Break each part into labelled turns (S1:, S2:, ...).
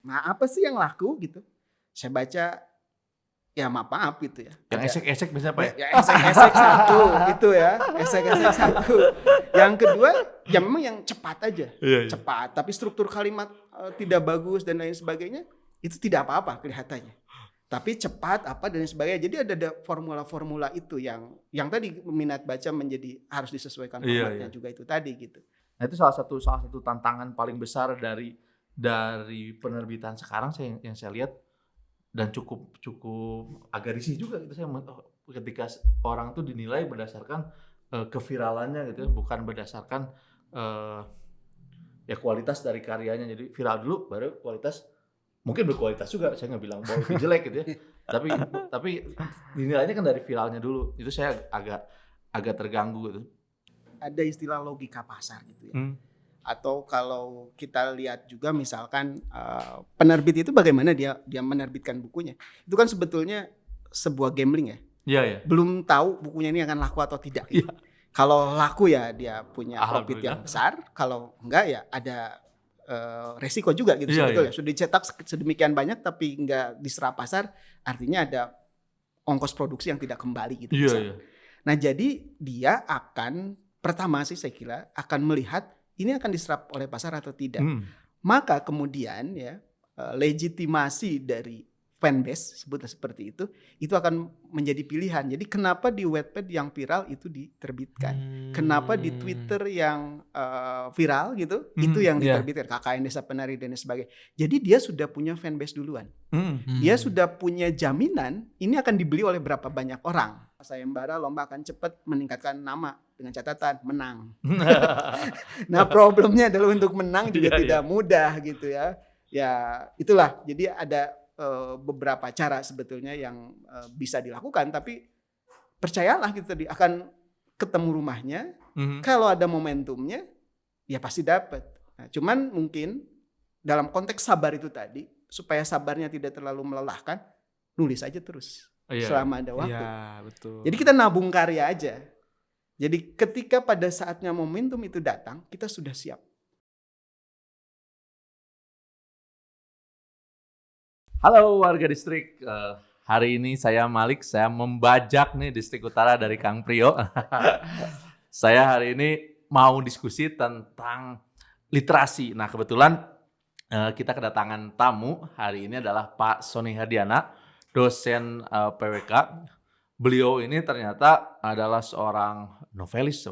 S1: Nah, apa sih yang laku gitu? Saya baca, ya maaf gitu ya.
S2: Yang esek-esek biasanya Pak ya?
S1: Ya esek-esek satu itu ya, esek-esek satu. Yang kedua, ya memang yang cepat aja,
S2: Iya.
S1: cepat. Tapi struktur kalimat tidak bagus dan lain sebagainya, itu tidak apa-apa kelihatannya. Tapi cepat apa dan lain sebagainya. Jadi ada formula-formula itu yang tadi minat baca menjadi harus disesuaikan formatnya juga itu tadi gitu.
S2: Nah itu salah satu tantangan paling besar dari penerbitan sekarang yang saya lihat, dan cukup agak risih juga gitu saya ketika orang tuh dinilai berdasarkan keviralannya gitu ya, bukan berdasarkan ya kualitas dari karyanya. Jadi viral dulu baru kualitas, mungkin berkualitas juga, saya nggak bilang bahwa itu jelek gitu ya. tapi dinilainya kan dari viralnya dulu. Itu saya agak terganggu gitu.
S1: Ada istilah logika pasar gitu ya. Atau kalau kita lihat juga misalkan penerbit itu bagaimana dia menerbitkan bukunya. Itu kan sebetulnya sebuah gambling ya.
S2: Iya.
S1: Belum tahu bukunya ini akan laku atau tidak. Gitu. Kalau laku ya dia punya profit yang besar, kalau enggak ya ada resiko juga gitu sebetulnya. Sudah dicetak sedemikian banyak tapi enggak diserap pasar, artinya ada ongkos produksi yang tidak kembali gitu. Nah, jadi dia akan pertama sih saya kira akan melihat ini akan diserap oleh pasar atau tidak. Maka kemudian ya legitimasi dari fanbase, sebutlah seperti itu akan menjadi pilihan. Jadi kenapa di Wattpad yang viral itu diterbitkan? Kenapa di Twitter yang viral gitu, itu yang diterbitkan, KKN Desa Penari dan sebagainya. Jadi dia sudah punya fanbase duluan. Dia sudah punya jaminan ini akan dibeli oleh berapa banyak orang. Sayembara lomba akan cepat meningkatkan nama dengan catatan menang. Nah problemnya adalah untuk menang juga tidak mudah gitu ya. Ya itulah, jadi ada beberapa cara sebetulnya yang bisa dilakukan, tapi percayalah gitu tadi akan ketemu rumahnya. Kalau ada momentumnya ya pasti dapat. Nah, cuman mungkin dalam konteks sabar itu tadi, supaya sabarnya tidak terlalu melelahkan, nulis aja terus selama ada waktu.
S3: Betul.
S1: Jadi kita nabung karya aja. Jadi ketika pada saatnya momentum itu datang, kita sudah siap.
S2: Halo warga distrik, hari ini saya Malik, saya membajak nih distrik utara dari Kang Prio. Saya hari ini mau diskusi tentang literasi. Nah kebetulan kita kedatangan tamu hari ini adalah Pak Sony Hardiana, dosen PWK. Beliau ini ternyata adalah seorang novelis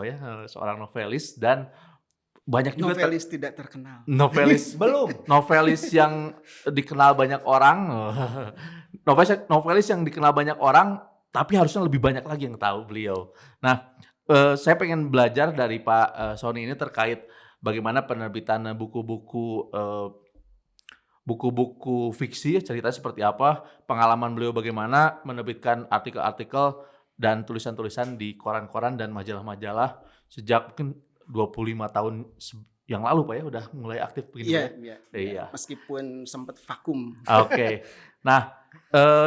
S2: dan banyak juga
S1: novelis tidak terkenal.
S2: Novelis yang dikenal banyak orang. Novelis yang dikenal banyak orang, tapi harusnya lebih banyak lagi yang tahu beliau. Nah, saya pengen belajar dari Pak Sony ini terkait bagaimana penerbitan buku-buku fiksi, cerita seperti apa, pengalaman beliau bagaimana menerbitkan artikel-artikel dan tulisan-tulisan di koran-koran dan majalah-majalah sejak mungkin 25 tahun yang lalu Pak ya, udah mulai aktif begini.
S1: Iya. Meskipun sempat vakum.
S2: Oke. Nah,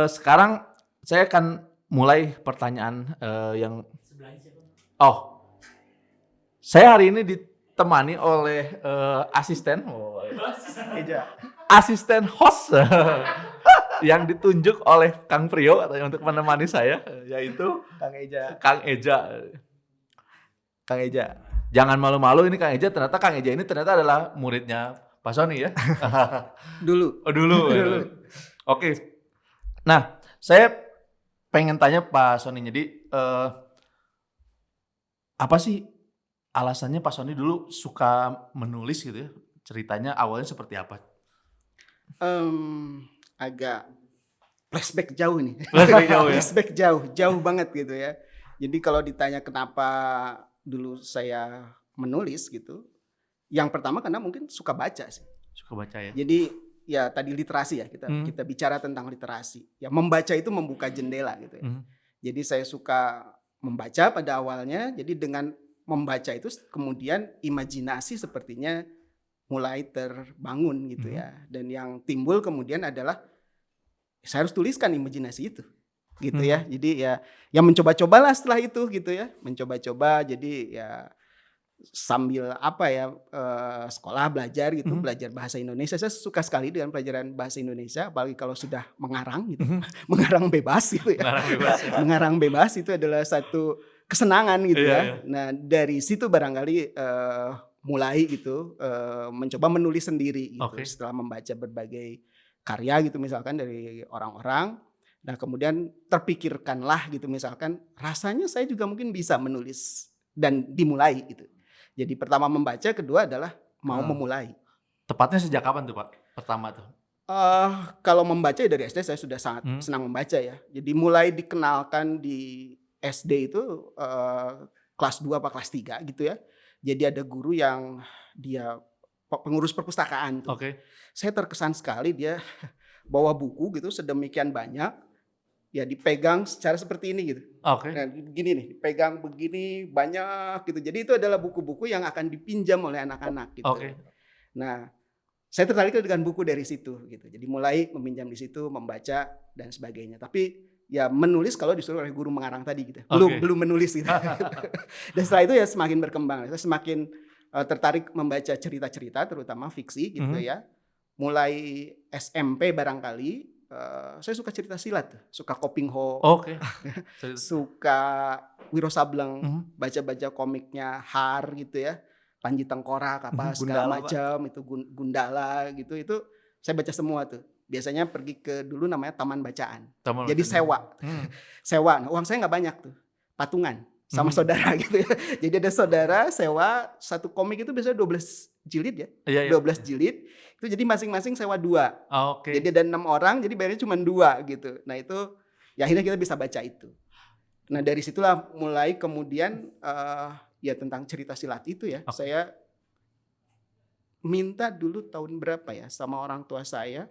S2: sekarang saya akan mulai pertanyaan yang saya hari ini ditemani oleh asisten host yang ditunjuk oleh Kang Prio untuk menemani saya, yaitu Kang Eja. Jangan malu-malu, ini Kang Eja ini ternyata adalah muridnya Pak Sony ya.
S1: Dulu.
S2: Oke. Nah, saya pengen tanya Pak Sony, jadi apa sih alasannya Pak Sony dulu suka menulis gitu ya? Ceritanya awalnya seperti apa?
S1: Agak flashback jauh nih.
S2: Flashback
S1: jauh banget gitu ya. Jadi kalau ditanya kenapa dulu saya menulis gitu, yang pertama karena mungkin suka baca sih.
S2: Suka baca ya.
S1: Jadi ya tadi literasi ya, kita bicara tentang literasi. Ya membaca itu membuka jendela gitu ya. Jadi saya suka membaca pada awalnya. Jadi dengan membaca itu kemudian imajinasi sepertinya mulai terbangun gitu ya. Dan yang timbul kemudian adalah saya harus tuliskan imajinasi itu. Gitu ya. Jadi ya mencoba-cobalah setelah itu gitu ya. Mencoba-coba, jadi sambil sekolah belajar gitu, belajar bahasa Indonesia. Saya suka sekali dengan pelajaran bahasa Indonesia, apalagi kalau sudah mengarang gitu, mengarang bebas gitu ya.
S2: Mengarang bebas ya.
S1: Mengarang bebas itu adalah satu kesenangan gitu
S2: Iya,
S1: ya.
S2: iya.
S1: Nah dari situ barangkali mulai gitu mencoba menulis sendiri gitu, setelah membaca berbagai karya gitu misalkan dari orang-orang. Nah kemudian terpikirkanlah gitu misalkan rasanya saya juga mungkin bisa menulis dan dimulai gitu. Jadi pertama membaca, kedua adalah mau memulai.
S2: Tepatnya sejak kapan tuh Pak pertama tuh?
S1: Kalau membaca ya dari SD saya sudah sangat senang membaca ya. Jadi mulai dikenalkan di SD itu kelas 2 apa kelas 3 gitu ya. Jadi ada guru yang dia pengurus perpustakaan tuh. Saya terkesan sekali dia bawa buku gitu sedemikian banyak. Ya dipegang secara seperti ini gitu. Nah gini nih, dipegang begini banyak gitu. Jadi itu adalah buku-buku yang akan dipinjam oleh anak-anak gitu. Nah saya tertarik dengan buku dari situ gitu. Jadi mulai meminjam di situ, membaca dan sebagainya. Tapi ya menulis kalau disuruh oleh guru mengarang tadi gitu. Belum menulis gitu. Dan setelah itu ya semakin berkembang. Saya semakin tertarik membaca cerita-cerita terutama fiksi gitu ya. Mulai SMP barangkali saya suka cerita silat, suka Koping Ho, suka Wiro Sableng, baca-baca komiknya Har gitu ya, Panji Tengkorak apa segala macam itu Gundala gitu, itu saya baca semua tuh. Biasanya pergi ke dulu namanya taman bacaan. Jadi sewa. Nah, uang saya nggak banyak tuh, patungan sama saudara gitu ya. Jadi ada saudara sewa satu komik itu biasanya 12 jilid ya. 12 jilid. Itu jadi masing-masing sewa 2. Jadi ada 6 orang, jadi bayarnya cuma 2 gitu. Nah itu ya akhirnya kita bisa baca itu. Nah dari situlah mulai kemudian ya tentang cerita silat itu ya. Saya minta dulu tahun berapa ya sama orang tua saya,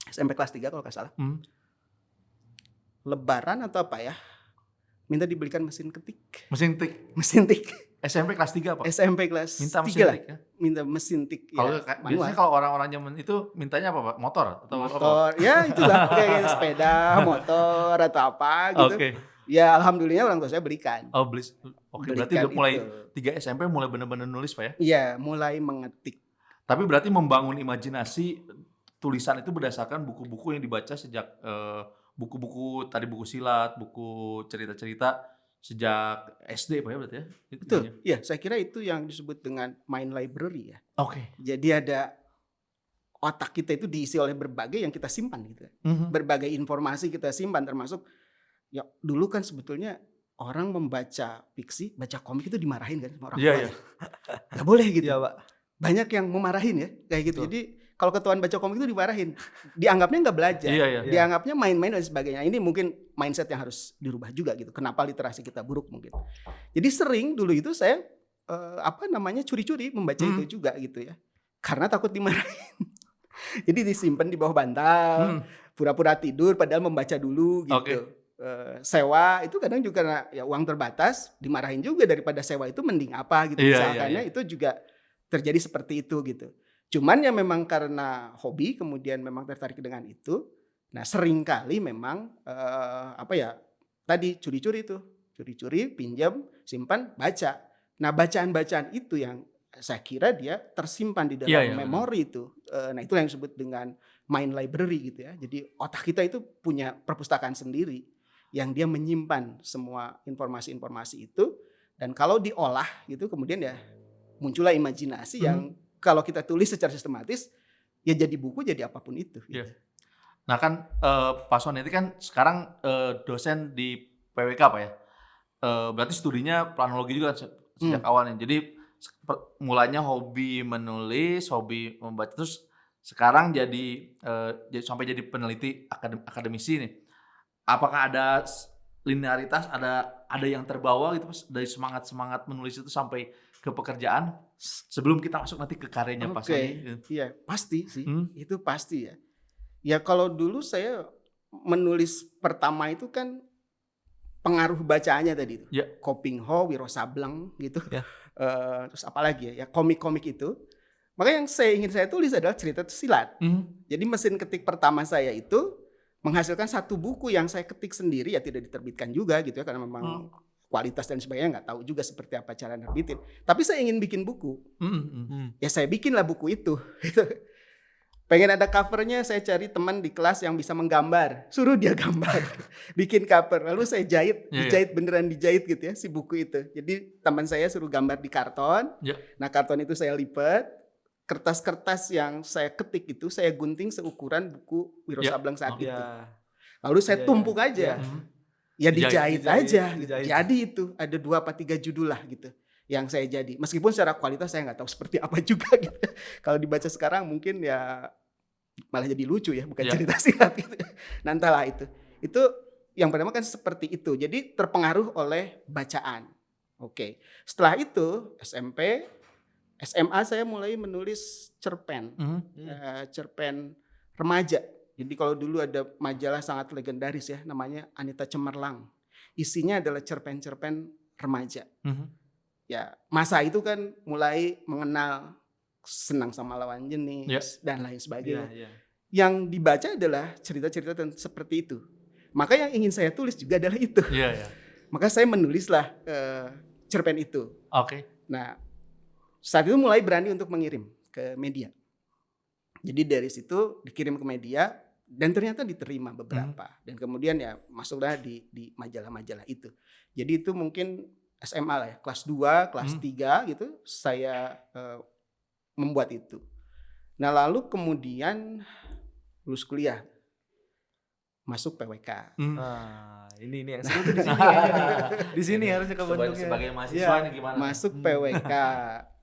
S1: SMP kelas 3 kalau nggak salah. Lebaran atau apa ya, minta dibelikan mesin ketik. Mesin tik.
S2: SMP kelas 3 Pak?
S1: SMP kelas 3 lah. Ya? Minta mesin tik.
S2: Biasanya kalau orang-orang zaman itu mintanya apa Pak? Motor? Atau
S1: motor, ya itulah kayak sepeda, motor atau apa gitu. Ya alhamdulillah orang tua saya belikan.
S2: Berarti udah mulai 3 SMP mulai benar-benar nulis Pak ya?
S1: Iya, mulai mengetik.
S2: Tapi berarti membangun imajinasi tulisan itu berdasarkan buku-buku yang dibaca sejak buku-buku tadi, buku silat, buku cerita-cerita sejak SD Pak ya berarti ya?
S1: Betul, iya saya kira itu yang disebut dengan mind library ya. Jadi ada otak kita itu diisi oleh berbagai yang kita simpan gitu. Berbagai informasi kita simpan, termasuk ya dulu kan sebetulnya orang membaca fiksi, baca komik itu dimarahin kan sama orang tua. Gak boleh gitu. Banyak yang memarahin ya kayak gitu. Jadi kalau ketahuan baca komik itu dimarahin, dianggapnya nggak belajar, dianggapnya main-main dan sebagainya. Ini mungkin mindset yang harus dirubah juga gitu. Kenapa literasi kita buruk mungkin? Jadi sering dulu itu saya curi-curi membaca itu juga gitu ya, karena takut dimarahin. Jadi disimpan di bawah bantal, pura-pura tidur padahal membaca dulu gitu. Sewa itu kadang juga karena ya uang terbatas, dimarahin juga, daripada sewa itu mending apa gitu. Misalkannya itu juga terjadi seperti itu gitu. Cuman ya memang karena hobi kemudian memang tertarik dengan itu. Nah sering kali memang tadi curi-curi, pinjam, simpan, baca. Nah bacaan-bacaan itu yang saya kira dia tersimpan di dalam memori itu. Nah itulah yang disebut dengan mind library gitu ya. Jadi otak kita itu punya perpustakaan sendiri yang dia menyimpan semua informasi-informasi itu. Dan kalau diolah gitu kemudian ya muncullah imajinasi yang kalau kita tulis secara sistematis, ya jadi buku, jadi apapun itu. Gitu.
S2: Nah kan Pak Sonetti kan sekarang dosen di PWK Pak ya. Berarti studinya planologi juga sejak awalnya. Jadi mulanya hobi menulis, hobi membaca, terus sekarang jadi sampai jadi peneliti akademisi nih. Apakah ada linearitas, ada yang terbawa gitu dari semangat menulis itu sampai ke pekerjaan sebelum kita masuk nanti ke karyanya Pak Sony?
S1: Iya pasti sih, itu pasti ya. Ya kalau dulu saya menulis pertama itu kan pengaruh bacaannya tadi itu, Koping Ho, Wiro Sableng gitu, terus apalagi ya komik-komik itu. Maka yang ingin saya tulis adalah cerita silat. Jadi mesin ketik pertama saya itu menghasilkan satu buku yang saya ketik sendiri, ya tidak diterbitkan juga gitu ya, karena memang kualitas dan sebagainya nggak tahu juga seperti apa cara nerbitin. Tapi saya ingin bikin buku. Ya saya bikinlah buku itu. Pengen ada covernya, saya cari teman di kelas yang bisa menggambar, suruh dia gambar, bikin cover, lalu saya dijahit beneran dijahit gitu ya si buku itu. Jadi teman saya suruh gambar di karton, nah karton itu saya lipat, kertas-kertas yang saya ketik itu saya gunting seukuran buku Wiro Sableng saat itu. Lalu saya tumpuk aja. Ya dijahit aja. Jadi itu ada 2 apa 3 judul lah gitu yang saya jadi. Meskipun secara kualitas saya nggak tahu seperti apa juga gitu. Kalau dibaca sekarang mungkin ya malah jadi lucu ya, bukan cerita silat gitu. Nah entahlah itu. Itu yang pertama kan seperti itu. Jadi terpengaruh oleh bacaan. Oke. Setelah itu SMP, SMA saya mulai menulis cerpen. Cerpen remaja. Jadi kalau dulu ada majalah sangat legendaris ya, namanya Anita Cemerlang. Isinya adalah cerpen-cerpen remaja. Ya masa itu kan mulai mengenal senang sama lawan jenis dan lain sebagainya. Yang dibaca adalah cerita-cerita seperti itu. Maka yang ingin saya tulis juga adalah itu. Maka saya menulislah cerpen itu. Nah saat itu mulai berani untuk mengirim ke media. Jadi dari situ dikirim ke media. Dan ternyata diterima beberapa. Dan kemudian ya masuklah di majalah-majalah itu. Jadi itu mungkin SMA lah ya. Kelas 2, kelas 3 gitu. Saya membuat itu. Nah lalu kemudian lulus kuliah. Masuk PWK.
S3: Ini yang seru tuh di sini. Di sini harusnya kebentuknya.
S2: Sebagai mahasiswa ini gimana?
S1: Masuk PWK.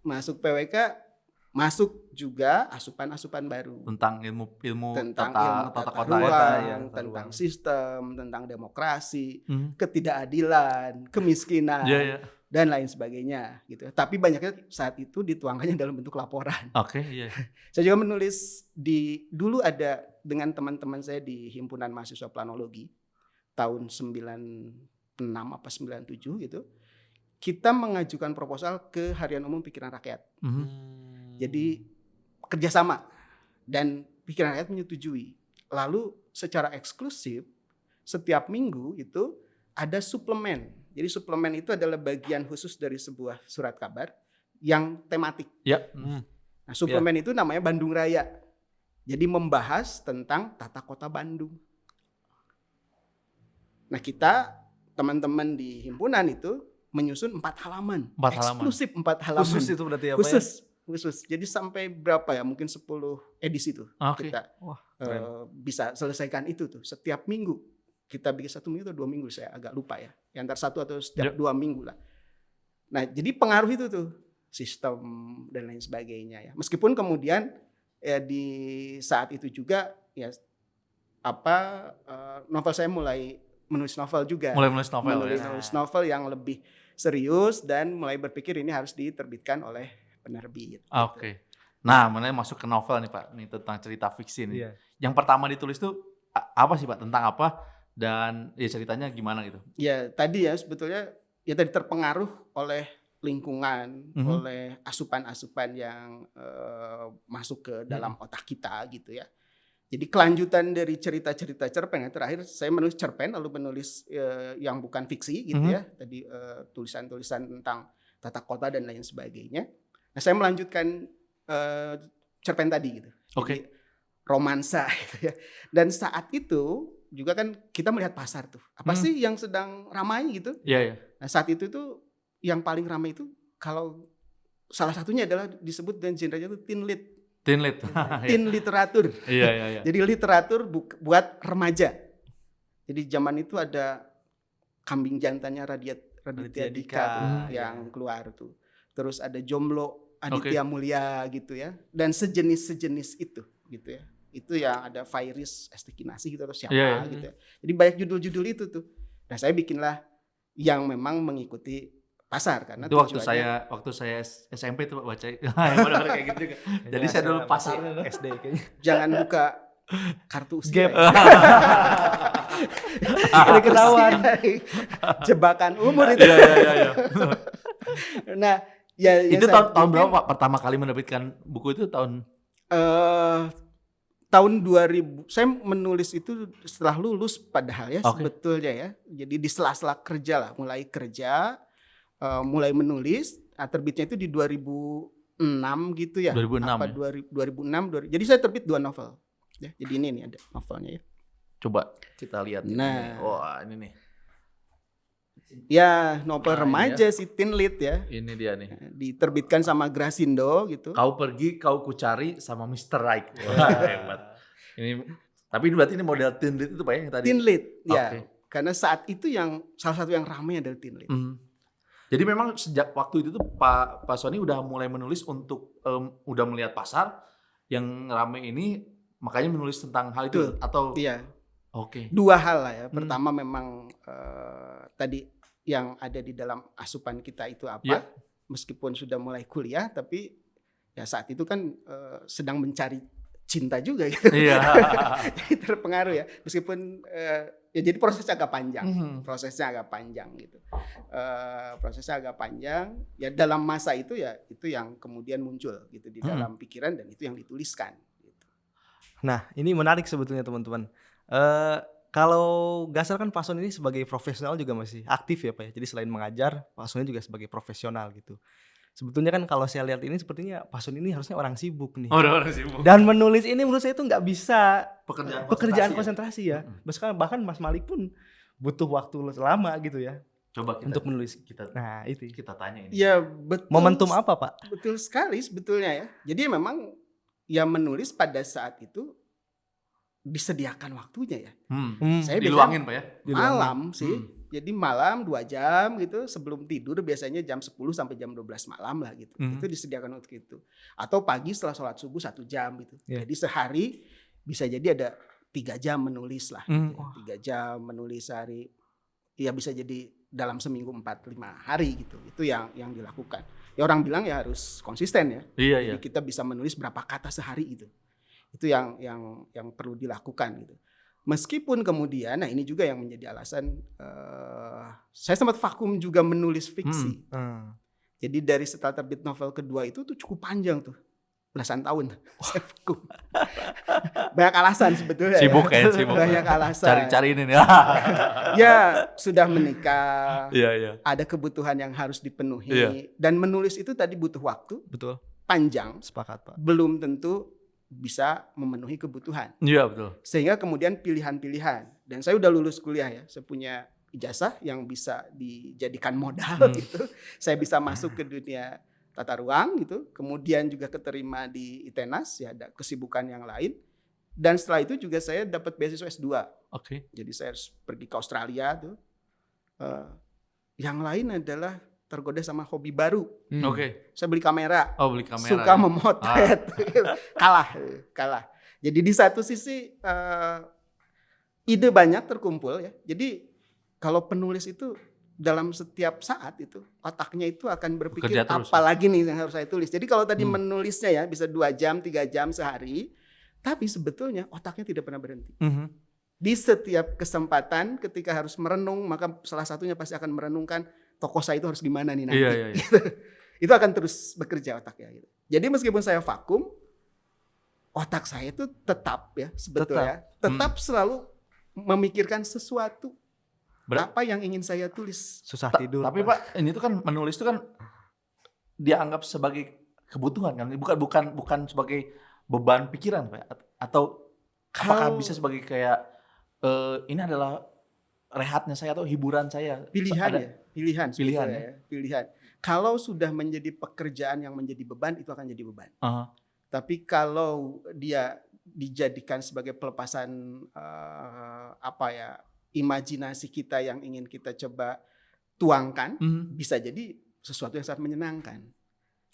S1: Masuk PWK. Masuk juga asupan-asupan baru
S2: tentang ilmu
S1: tentang
S2: tata kota,
S1: tentang sistem, tentang demokrasi, ketidakadilan, kemiskinan dan lain sebagainya gitu. Tapi banyaknya saat itu dituangkannya dalam bentuk laporan. Saya juga menulis dulu ada dengan teman-teman saya di Himpunan Mahasiswa Planologi tahun 96 apa 97 gitu. Kita mengajukan proposal ke Harian Umum Pikiran Rakyat. Jadi kerjasama dan Pikiran Rakyat menyetujui. Lalu secara eksklusif setiap minggu itu ada suplemen. Jadi suplemen itu adalah bagian khusus dari sebuah surat kabar yang tematik. Nah, suplemen itu namanya Bandung Raya. Jadi membahas tentang tata kota Bandung. Nah kita teman-teman di himpunan itu menyusun 4 halaman. Eksklusif 4 halaman.
S3: Khusus itu berarti apa
S1: Khusus. Jadi sampai berapa ya? Mungkin 10 edisi tuh kita bisa selesaikan itu tuh. Setiap minggu kita bikin 1 minggu atau 2 minggu, saya agak lupa ya. Antara 1 atau setiap 2 minggu lah. Nah jadi pengaruh itu tuh sistem dan lain sebagainya ya. Meskipun kemudian ya di saat itu juga ya novel saya mulai menulis novel juga. Menulis novel yang lebih serius dan mulai berpikir ini harus diterbitkan oleh penerbit.
S2: Nah, mulai masuk ke novel nih Pak, nih tentang cerita fiksi nih. Yang pertama ditulis tuh apa sih Pak? Tentang apa? Dan ya ceritanya gimana gitu?
S1: Ya tadi ya sebetulnya ya tadi terpengaruh oleh lingkungan, oleh asupan-asupan yang masuk ke dalam otak kita gitu ya. Jadi kelanjutan dari cerita-cerita cerpen ya, terakhir saya menulis cerpen lalu menulis yang bukan fiksi gitu ya. Tadi tulisan-tulisan tentang tata kota dan lain sebagainya. Nah saya melanjutkan cerpen tadi gitu. Jadi romansa gitu ya. Dan saat itu juga kan kita melihat pasar tuh. Apa sih yang sedang ramai gitu. Nah saat itu tuh yang paling ramai itu kalau salah satunya adalah disebut dan genrenya itu teen lit. Teen literatur. Jadi literatur buat remaja. Jadi zaman itu ada Kambing Jantannya Raditya Dika tuh, yang keluar tuh. Terus ada Jomblo Aditya Mulia gitu ya. Dan sejenis itu gitu ya. Itu yang ada Fairis Estikinasi gitu atau siapa gitu ya. Jadi banyak judul-judul itu tuh. Nah saya bikinlah yang memang mengikuti pasar karena
S2: itu waktu saya SMP tuh baca kayak gitu juga. Jadi saya dulu pasar
S3: SD kayaknya.
S1: Jangan buka kartu
S3: gap.
S1: Ini ketahuan. Jebakan umur itu. Nah, ya
S2: itu tahun berapa Pak pertama kali menerbitkan buku itu tahun
S1: tahun 2000 saya menulis itu setelah lulus padahal ya sebetulnya ya. Jadi di sela-sela kerja lah, mulai kerja, mulai menulis. Terbitnya itu di 2006 gitu ya.
S2: 2006
S1: apa
S2: ya?
S1: 2006. Jadi saya terbit 2 novel. Ya, jadi ini nih ada novelnya ya.
S2: Coba kita lihat.
S1: Nah.
S2: Wah, ini nih.
S1: Ya, novel remaja si Teen Lead ya.
S2: Ini dia nih.
S1: Diterbitkan sama Grasindo gitu.
S2: Kau pergi, kau kucari sama Mr. Right. Wah, hebat. Ini tapi berarti ini model Teen Lead itu Pak ya yang tadi.
S1: Teen Lead, ya. Karena saat itu yang salah satu yang ramai adalah Teen Lead.
S2: Jadi memang sejak waktu itu tuh Pak Sony udah mulai menulis untuk udah melihat pasar yang ramai ini, makanya menulis tentang hal itu atau
S1: iya.
S2: Oke.
S1: Dua hal lah ya. Pertama memang tadi yang ada di dalam asupan kita itu apa? Yeah. Meskipun sudah mulai kuliah, tapi ya saat itu kan sedang mencari cinta juga gitu. Iya. Jadi terpengaruh ya. Meskipun ya jadi prosesnya agak panjang. Prosesnya agak panjang gitu. Prosesnya agak panjang. Ya dalam masa itu ya itu yang kemudian muncul gitu di dalam pikiran dan itu yang dituliskan. Gitu.
S3: Nah ini menarik sebetulnya teman-teman. Kalau Gasar kan Pak Sony ini sebagai profesional juga masih aktif ya Pak ya. Jadi selain mengajar, Pak Sony juga sebagai profesional gitu. Sebetulnya kan kalau saya lihat ini sepertinya Pak Sony ini harusnya orang sibuk nih.
S2: Orang sibuk.
S3: Dan menulis ini menurut saya itu nggak bisa pekerjaan konsentrasi ya. Bahkan Mas Malik pun butuh waktu lama gitu ya.
S2: Coba kita,
S3: untuk menulis.
S2: Nah itu kita tanya ini.
S1: Ya betul.
S3: Momentum apa Pak?
S1: Betul sekali sebetulnya ya. Jadi memang ya menulis pada saat itu disediakan waktunya ya.
S2: Saya diluangin Pak ya.
S1: Malam sih. Jadi malam 2 jam gitu sebelum tidur biasanya jam 10 sampai jam 12 malam lah gitu. Itu disediakan untuk itu. Atau pagi setelah sholat subuh 1 jam gitu. Jadi sehari bisa jadi ada 3 jam menulis lah. Gitu. 3 jam menulis sehari. Ya bisa jadi dalam seminggu 4-5 hari gitu. Itu yang dilakukan. Ya orang bilang ya harus konsisten ya. Jadi kita bisa menulis berapa kata sehari gitu. Itu yang perlu dilakukan gitu. Meskipun kemudian, nah ini juga yang menjadi alasan saya sempat vakum juga menulis fiksi. Jadi dari setelah terbit novel kedua itu tuh cukup panjang tuh, belasan tahun saya vakum. Banyak alasan sebetulnya.
S2: Sibuk ya, sibuk.
S1: Banyak alasan.
S2: Cari-cari ini.
S1: Ya sudah menikah, ada kebutuhan yang harus dipenuhi, dan menulis itu tadi butuh waktu.
S3: Betul.
S1: Panjang.
S3: Sepakat Pak.
S1: Belum tentu bisa memenuhi kebutuhan.
S2: Iya betul.
S1: Sehingga kemudian pilihan-pilihan. Dan saya udah lulus kuliah ya, saya punya ijazah yang bisa dijadikan modal gitu. Saya bisa masuk ke dunia tata ruang gitu. Kemudian juga keterima di ITENAS, ya ada kesibukan yang lain. Dan setelah itu juga saya dapat beasiswa S2.
S2: Oke.
S1: Jadi saya harus pergi ke Australia tuh. Yang lain adalah tergoda sama hobi baru.
S2: Oke.
S1: Saya beli kamera.
S2: Oh, beli kamera.
S1: Suka memotret. Kalah. Jadi di satu sisi ide banyak terkumpul ya. Jadi kalau penulis itu dalam setiap saat itu otaknya itu akan berpikir apa lagi nih yang harus saya tulis. Jadi kalau tadi menulisnya ya bisa 2 jam, 3 jam sehari, tapi sebetulnya otaknya tidak pernah berhenti. Di setiap kesempatan ketika harus merenung, maka salah satunya pasti akan merenungkan tokoh saya itu harus gimana nih nanti. Iya. Itu akan terus bekerja otaknya. Gitu. Jadi meskipun saya vakum, otak saya itu tetap ya sebetulnya tetap selalu memikirkan sesuatu. Apa yang ingin saya tulis.
S3: Susah tidur.
S2: Tapi Pak, ini tuh kan menulis itu kan dianggap sebagai kebutuhan kan, bukan sebagai beban pikiran Pak. Atau apakah bisa sebagai kayak ini adalah rehatnya saya atau hiburan saya?
S1: Pilihan. Kalau sudah menjadi pekerjaan yang menjadi beban, itu akan jadi beban. Tapi kalau dia dijadikan sebagai pelepasan imajinasi kita yang ingin kita coba tuangkan, bisa jadi sesuatu yang sangat menyenangkan.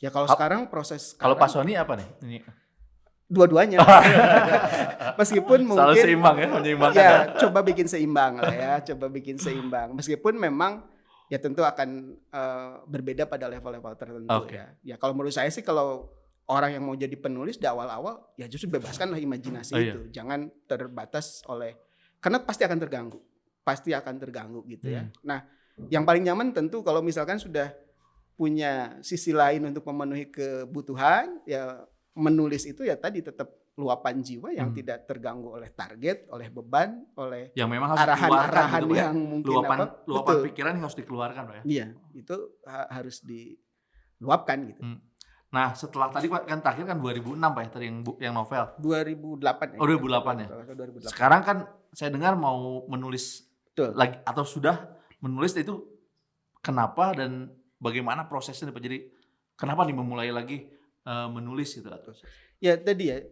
S1: Ya kalau sekarang proses
S2: kalau Pak Sony apa nih? Ini.
S1: Dua-duanya. Meskipun mungkin
S2: selalu seimbang ya, menyeimbangkan.
S1: Ya, coba bikin seimbang lah ya, Meskipun memang ya tentu akan berbeda pada level-level tertentu ya. Ya kalau menurut saya sih kalau orang yang mau jadi penulis di awal-awal ya justru bebaskanlah imajinasi itu. Jangan terbatas oleh karena pasti akan terganggu gitu ya. Nah, yang paling nyaman tentu kalau misalkan sudah punya sisi lain untuk memenuhi kebutuhan ya menulis itu ya tadi tetap luapan jiwa yang tidak terganggu oleh target, oleh beban, oleh
S2: yang memang harus
S1: arahan-arahan
S2: gitu,
S1: yang mungkin
S2: luapan
S1: betul.
S2: pikiran yang harus dikeluarkan, Pak ya.
S1: Iya, itu harus diluapkan gitu.
S2: Nah, setelah tadi Pak kan terakhir kan 2006 Pak ya tadi yang novel.
S1: 2008 ya.
S2: Oh, 2008 ya.
S1: 2008.
S2: Sekarang kan saya dengar mau menulis
S1: Betul.
S2: lagi atau sudah menulis, itu kenapa dan bagaimana prosesnya Pak? Jadi kenapa nih memulai lagi menulis gitu atau?
S1: Ya tadi ya,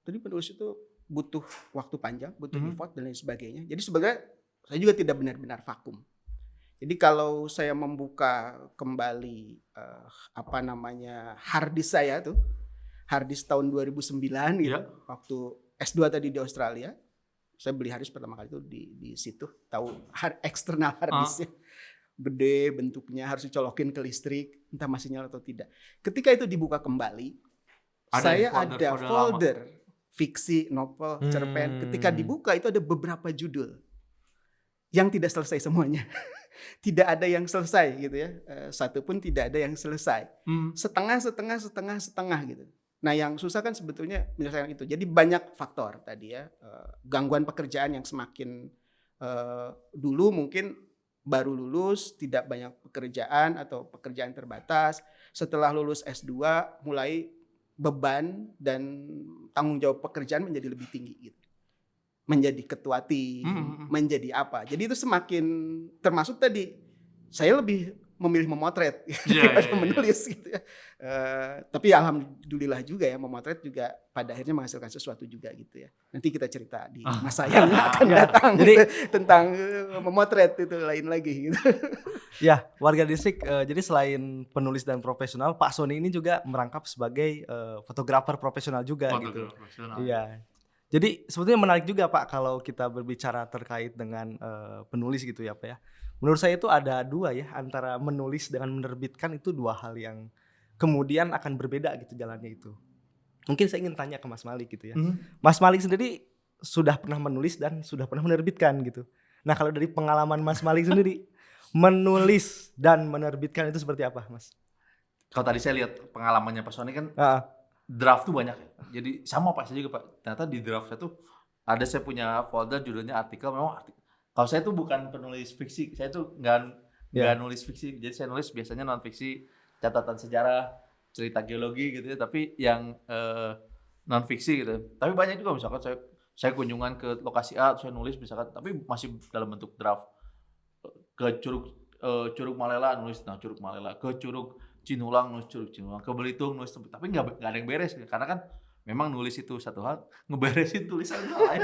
S1: tadi penulis itu butuh waktu panjang, butuh effort dan lain sebagainya. Jadi sebenarnya saya juga tidak benar-benar vakum. Jadi kalau saya membuka kembali harddisk saya tuh, harddisk tahun 2009 gitu, waktu S2 tadi di Australia, saya beli harddisk pertama kali itu di situ, tahu eksternal harddisknya. Gede bentuknya, harus dicolokin ke listrik, entah masih nyala atau tidak. Ketika itu dibuka kembali, saya ada folder fiksi, novel, cerpen. Ketika dibuka itu ada beberapa judul yang tidak selesai semuanya. Tidak ada yang selesai gitu ya. Satu pun tidak ada yang selesai. Setengah gitu. Nah yang susah kan sebetulnya menyelesaikan itu. Jadi banyak faktor tadi ya. Gangguan pekerjaan yang semakin dulu mungkin baru lulus, tidak banyak pekerjaan atau pekerjaan terbatas. Setelah lulus S2 mulai beban dan tanggung jawab pekerjaan menjadi lebih tinggi gitu. Menjadi ketua tim, menjadi apa. Jadi itu semakin, termasuk tadi saya lebih memilih memotret daripada menulis gitu ya. Tapi alhamdulillah juga ya, memotret juga pada akhirnya menghasilkan sesuatu juga gitu ya. Nanti kita cerita di masa yang akan datang jadi gitu, tentang memotret itu lain lagi gitu.
S3: Ya, warga distrik. Jadi selain penulis dan profesional, Pak Sony ini juga merangkap sebagai fotografer profesional juga gitu. Iya. Jadi sebetulnya menarik juga Pak kalau kita berbicara terkait dengan penulis gitu ya Pak ya. Menurut saya itu ada dua ya, antara menulis dengan menerbitkan itu dua hal yang kemudian akan berbeda gitu jalannya itu. Mungkin saya ingin tanya ke Mas Malik gitu ya. Mas Malik sendiri sudah pernah menulis dan sudah pernah menerbitkan gitu. Nah kalau dari pengalaman Mas Malik sendiri, menulis dan menerbitkan itu seperti apa Mas?
S2: Kalau tadi saya lihat pengalamannya Pak Sony kan draft tuh banyak ya. Jadi sama Pak saya juga Pak. Ternyata di draft saya tuh ada, saya punya folder judulnya artikel. Memang artikel. Kalau saya tuh bukan penulis fiksi, saya tuh nggak nulis fiksi. Jadi saya nulis biasanya non fiksi, catatan sejarah, cerita geologi gitu ya. Tapi yang non fiksi gitu. Tapi banyak juga misalkan saya kunjungan ke lokasi A, saya nulis misalkan, tapi masih dalam bentuk draft. Ke Curug Malela nulis tentang Curug Malela, ke Curug Cinulang nulis Curug Cinulang, ke Belitung nulis, tapi nggak ada yang beres karena kan memang nulis itu satu hal, ngeberesin tulisan itu lain.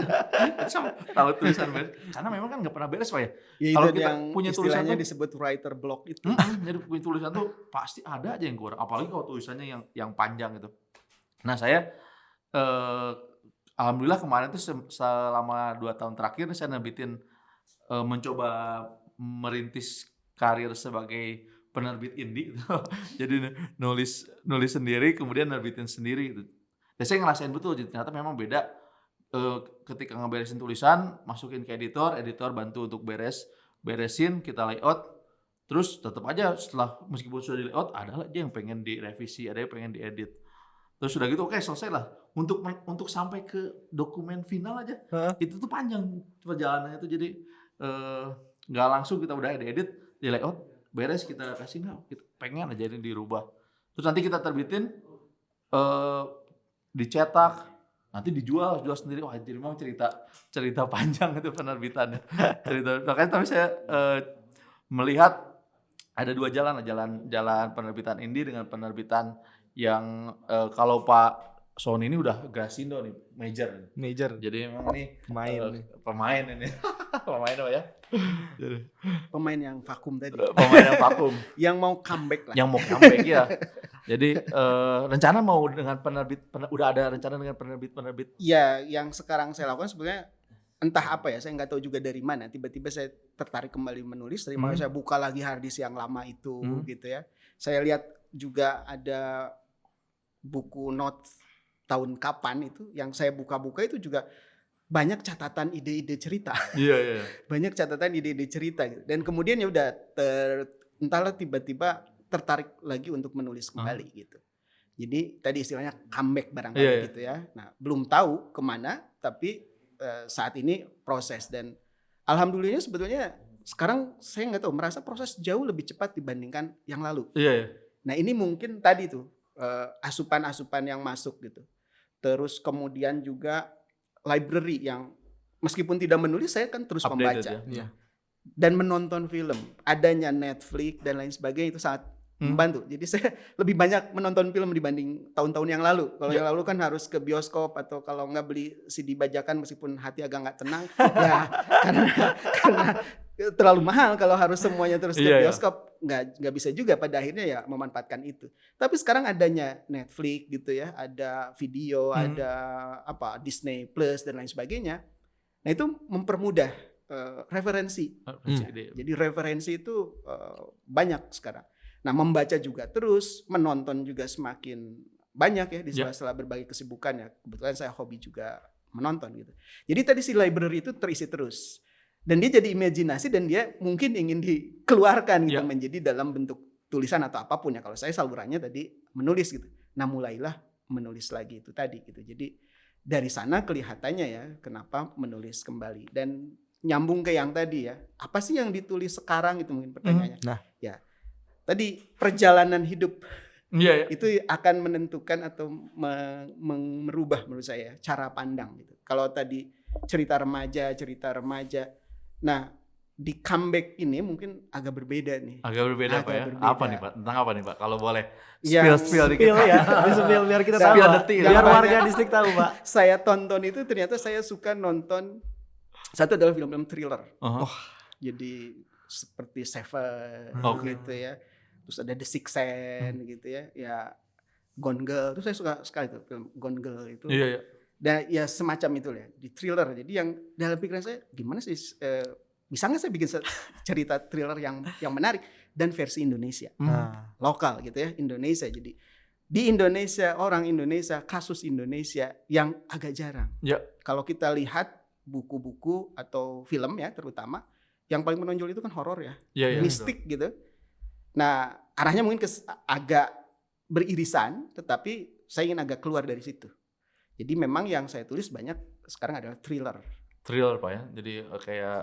S2: Tahu tulisan beres karena memang kan nggak pernah beres Pak ya.
S1: Kalau kita punya tulisannya disebut writer block itu.
S2: Jadi punya tulisan tuh pasti ada aja yang kurang, apalagi kalau tulisannya yang panjang gitu. Nah saya alhamdulillah kemarin tuh selama 2 tahun terakhir saya mencoba merintis karir sebagai penerbit indie gitu. Jadi nulis sendiri kemudian nerbitin sendiri gitu. Dan saya ngerasain betul, jadi ternyata memang beda ketika ngeberesin tulisan, masukin ke editor bantu untuk beresin, kita layout, terus tetap aja setelah meskipun sudah di layout ada aja yang pengen direvisi, ada yang pengen diedit. Terus sudah gitu oke, selesai lah. Untuk sampai ke dokumen final aja itu tuh panjang perjalanannya itu. Jadi nggak langsung kita udah diedit, di layout, beres kita kasih, kita pengen aja ini dirubah. Terus nanti kita terbitin, dicetak, nanti dijual sendiri. Wah jadi memang cerita panjang itu penerbitannya. Makanya tapi saya melihat ada 2 jalan penerbitan indie dengan penerbitan yang kalau Pak Sony ini udah Grasindo nih, major. Jadi memang ini pemain ini. Pemain apa ya?
S1: Pemain yang vakum tadi.
S2: Pemain yang vakum.
S1: Yang mau comeback lah.
S2: Yang mau comeback ya. Jadi rencana mau dengan udah ada rencana dengan penerbit.
S1: Ya, yang sekarang saya lakukan sebenarnya entah apa ya, saya nggak tahu juga dari mana. Tiba-tiba saya tertarik kembali menulis. Dari mana saya buka lagi harddisk yang lama itu gitu ya. Saya lihat juga ada buku notes tahun kapan itu yang saya buka-buka itu juga banyak catatan ide-ide cerita.
S2: Iya.
S1: Banyak catatan ide-ide cerita gitu. Dan kemudian ya udah entahlah tiba-tiba tertarik lagi untuk menulis kembali gitu. Jadi tadi istilahnya comeback barangkali gitu ya. Nah belum tahu kemana, tapi saat ini proses, dan alhamdulillahnya sebetulnya sekarang saya nggak tahu, merasa proses jauh lebih cepat dibandingkan yang lalu. Nah ini mungkin tadi tuh asupan-asupan yang masuk gitu. Terus kemudian juga library yang meskipun tidak menulis, saya kan terus membaca dan menonton film. Adanya Netflix dan lain sebagainya itu sangat membantu. Jadi saya lebih banyak menonton film dibanding tahun-tahun yang lalu. Kalau yang lalu kan harus ke bioskop, atau kalau nggak beli CD bajakan meskipun hati agak nggak tenang ya karena terlalu mahal kalau harus semuanya terus ke bioskop, nggak bisa juga, pada akhirnya ya memanfaatkan itu. Tapi sekarang adanya Netflix gitu ya, ada video, ada Disney Plus dan lain sebagainya. Nah itu mempermudah referensi. Jadi referensi itu banyak sekarang. Nah membaca juga terus, menonton juga semakin banyak ya di sela-sela berbagai kesibukan ya. Kebetulan saya hobi juga menonton gitu. Jadi tadi si library itu terisi terus. Dan dia jadi imajinasi, dan dia mungkin ingin dikeluarkan gitu menjadi dalam bentuk tulisan atau apapun ya. Kalau saya salurannya tadi menulis gitu. Nah mulailah menulis lagi itu tadi gitu. Jadi dari sana kelihatannya ya kenapa menulis kembali. Dan nyambung ke yang tadi ya, apa sih yang ditulis sekarang itu mungkin pertanyaannya.
S3: Nah
S1: ya tadi perjalanan hidup itu akan menentukan atau merubah menurut saya cara pandang gitu. Kalau tadi cerita remaja, nah di comeback ini mungkin agak berbeda nih.
S2: Agak berbeda Pak ya.
S1: Berbeda.
S2: Apa nih Pak? Tentang apa nih Pak? Kalau boleh
S3: spill dikit ya. Spill biar kita tahu. Biar warga distrik tahu Pak.
S1: Saya tonton itu, ternyata saya suka nonton, satu adalah film-film thriller. Jadi seperti Seven gitu ya. Terus ada The Sixth Sense gitu ya. Ya Gone Girl, itu saya suka sekali tuh film Gone Girl itu. Dan ya semacam itu ya, di thriller. Jadi yang dalam pikiran saya, gimana sih bisa nggak saya bikin cerita thriller yang menarik dan versi Indonesia, lokal gitu ya, Indonesia. Jadi di Indonesia, orang Indonesia, kasus Indonesia yang agak jarang. Kalau kita lihat buku-buku atau film ya, terutama yang paling menonjol itu kan horor ya, mistik gitu. Nah arahnya mungkin agak beririsan, tetapi saya ingin agak keluar dari situ. Jadi memang yang saya tulis banyak sekarang adalah thriller
S2: Pak ya. Jadi kayak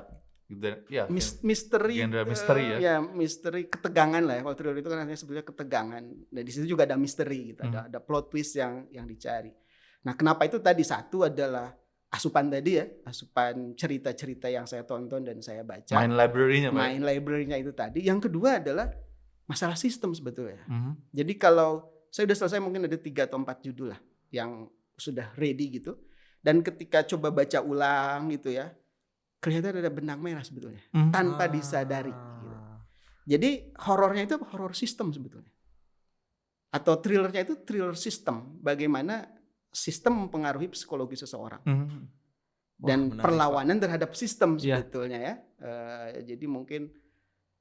S1: misteri,
S2: genre misteri ya.
S1: Ya misteri, ketegangan lah ya. Kalau thriller itu kan artinya sebetulnya ketegangan. Dan di situ juga ada misteri gitu, ada plot twist yang dicari. Nah kenapa itu tadi, satu adalah asupan tadi ya, asupan cerita-cerita yang saya tonton dan saya baca.
S2: Main library-nya
S1: itu tadi. Yang kedua adalah masalah sistem sebetulnya. Jadi kalau saya udah selesai, mungkin ada 3 atau 4 judul lah yang sudah ready gitu. Dan ketika coba baca ulang gitu ya, kelihatan ada benang merah sebetulnya tanpa disadari gitu. Jadi horornya itu horor sistem sebetulnya. Atau thrillernya itu thriller sistem, bagaimana sistem mempengaruhi psikologi seseorang. Dan perlawanan terhadap sistem sebetulnya ya. Jadi mungkin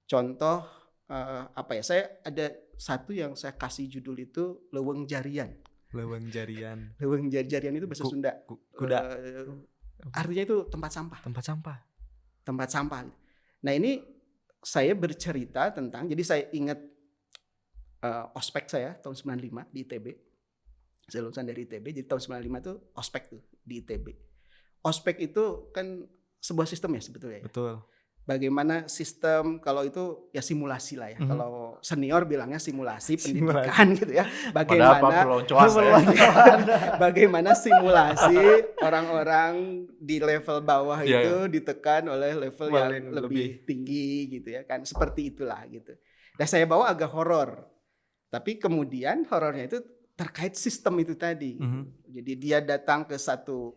S1: contoh saya ada satu yang saya kasih judul itu Leuweung Jarian. Leuweung Jarian itu bahasa Sunda.
S3: Kuda.
S1: Artinya itu tempat sampah. Nah ini saya bercerita tentang, jadi saya ingat ospek saya tahun 95 di ITB. Saya lulusan dari ITB, jadi tahun 95 itu ospek tuh di ITB. Ospek itu kan sebuah sistem ya sebetulnya.
S3: Betul.
S1: Bagaimana sistem, kalau itu ya simulasi lah ya. Kalau senior bilangnya simulasi pendidikan gitu ya. Bagaimana simulasi orang-orang di level bawah itu ditekan oleh level yang lebih tinggi gitu ya kan. Seperti itulah gitu. Dan saya bawa agak horor. Tapi kemudian horornya itu terkait sistem itu tadi. Jadi dia datang ke satu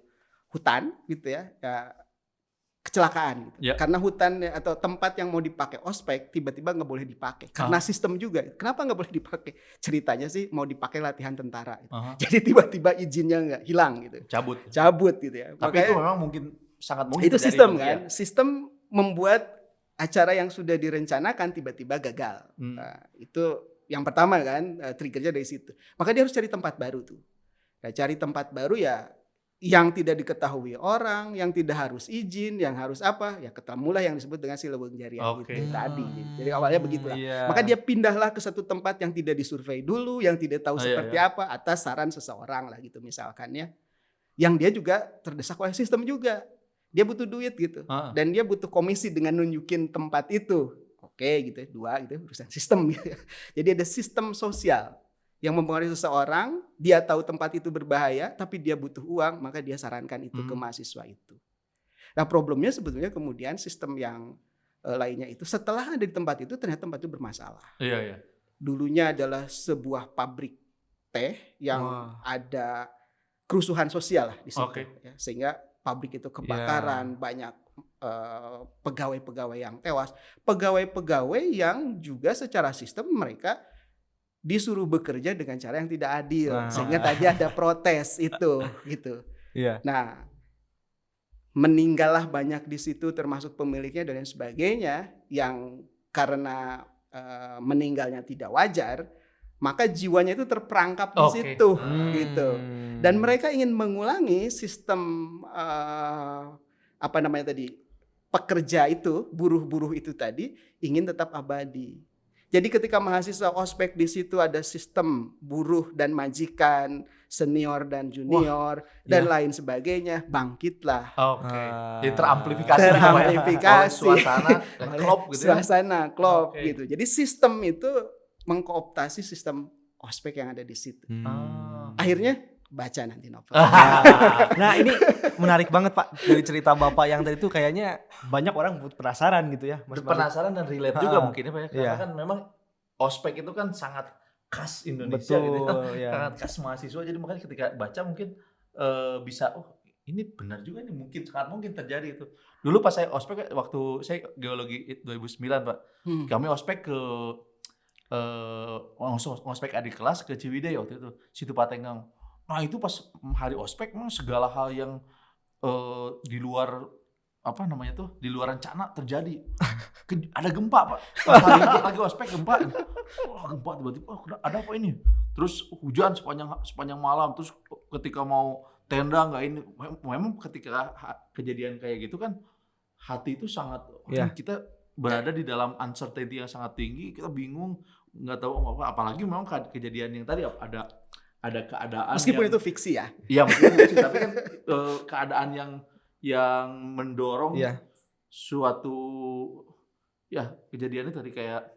S1: hutan gitu ya kecelakaan gitu. Karena hutan atau tempat yang mau dipakai ospek tiba-tiba nggak boleh dipakai karena sistem juga. Kenapa nggak boleh dipakai? Ceritanya sih mau dipakai latihan tentara gitu. Jadi tiba-tiba izinnya nggak hilang gitu. Cabut gitu ya.
S2: Tapi makanya, itu memang mungkin sangat mungkin
S1: itu sistem kan. Sistem membuat acara yang sudah direncanakan tiba-tiba gagal. Nah, itu yang pertama kan, triggernya dari situ. Maka dia harus cari tempat baru tuh. Nah, cari tempat baru ya yang tidak diketahui orang, yang tidak harus izin, yang harus apa, ya ketemulah yang disebut dengan silabung jariah
S2: Oke.
S1: itu tadi. Jadi awalnya begitulah.
S3: Iya.
S1: Maka dia pindahlah ke satu tempat yang tidak disurvei dulu, yang tidak tahu
S2: Oh, iya,
S1: seperti
S2: iya.
S1: apa atas saran seseorang lah gitu misalkan ya. Yang dia juga terdesak oleh sistem juga. Dia butuh duit gitu.
S2: Heeh.
S1: Dan dia butuh komisi dengan nunjukin tempat itu. Oke gitu, 2 gitu urusan sistem gitu. Jadi ada sistem sosial yang mempengaruhi seseorang, dia tahu tempat itu berbahaya, tapi dia butuh uang, maka dia sarankan itu ke mahasiswa itu. Nah problemnya sebetulnya kemudian sistem yang lainnya itu setelah ada di tempat itu ternyata tempat itu bermasalah.
S2: Iya, iya.
S1: Dulunya adalah sebuah pabrik teh yang ada kerusuhan sosial lah di situ.
S2: Oke.
S1: Ya, sehingga pabrik itu kebakaran, banyak pegawai-pegawai yang tewas, pegawai-pegawai yang juga secara sistem mereka disuruh bekerja dengan cara yang tidak adil, sehingga tadi ada protes itu, gitu.
S3: Iya.
S1: Nah, meninggallah banyak di situ, termasuk pemiliknya dan lain sebagainya, yang karena meninggalnya tidak wajar, maka jiwanya itu terperangkap di situ, gitu. Dan mereka ingin mengulangi sistem pekerja itu, buruh-buruh itu tadi ingin tetap abadi. Jadi ketika mahasiswa ospek di situ ada sistem buruh dan majikan, senior dan junior, dan lain sebagainya, bangkitlah.
S2: Oke. Jadi teramplifikasi.
S1: Teramplifikasi.
S2: Suasana klop gitu ya.
S1: Suasana klop gitu. Jadi sistem itu mengkooptasi sistem ospek yang ada di situ. Akhirnya baca nanti novel.
S3: Nah ini menarik banget Pak, dari cerita Bapak yang tadi itu kayaknya banyak orang penasaran gitu ya.
S2: Penasaran dan relate juga mungkin ya Pak ya. Karena kan memang ospek itu kan sangat khas Indonesia.
S3: Betul,
S2: gitu
S3: ya.
S2: Sangat khas mahasiswa, jadi makanya ketika baca mungkin bisa ini benar juga nih, mungkin sangat mungkin terjadi itu. Dulu pas saya ospek waktu saya geologi 2009 Pak. Kami ospek ke ospek adik kelas ke Ciwidey waktu itu, Situ Patenggang. Nah itu pas hari ospek memang segala hal yang di luar di luar rencana terjadi. Ada gempa Pak. Pas hari lagi ospek gempa. Gempa tiba-tiba ada apa ini? Terus hujan sepanjang malam. Terus ketika mau tenda nggak ini. Memang ketika kejadian kayak gitu kan hati itu sangat kita berada di dalam uncertainty yang sangat tinggi. Kita bingung, nggak tahu apa. Apalagi memang kejadian yang tadi ada keadaan
S1: meskipun
S2: yang,
S1: itu fiksi ya.
S2: Iya meskipun fiksi, tapi kan keadaan yang mendorong suatu kejadiannya tadi kayak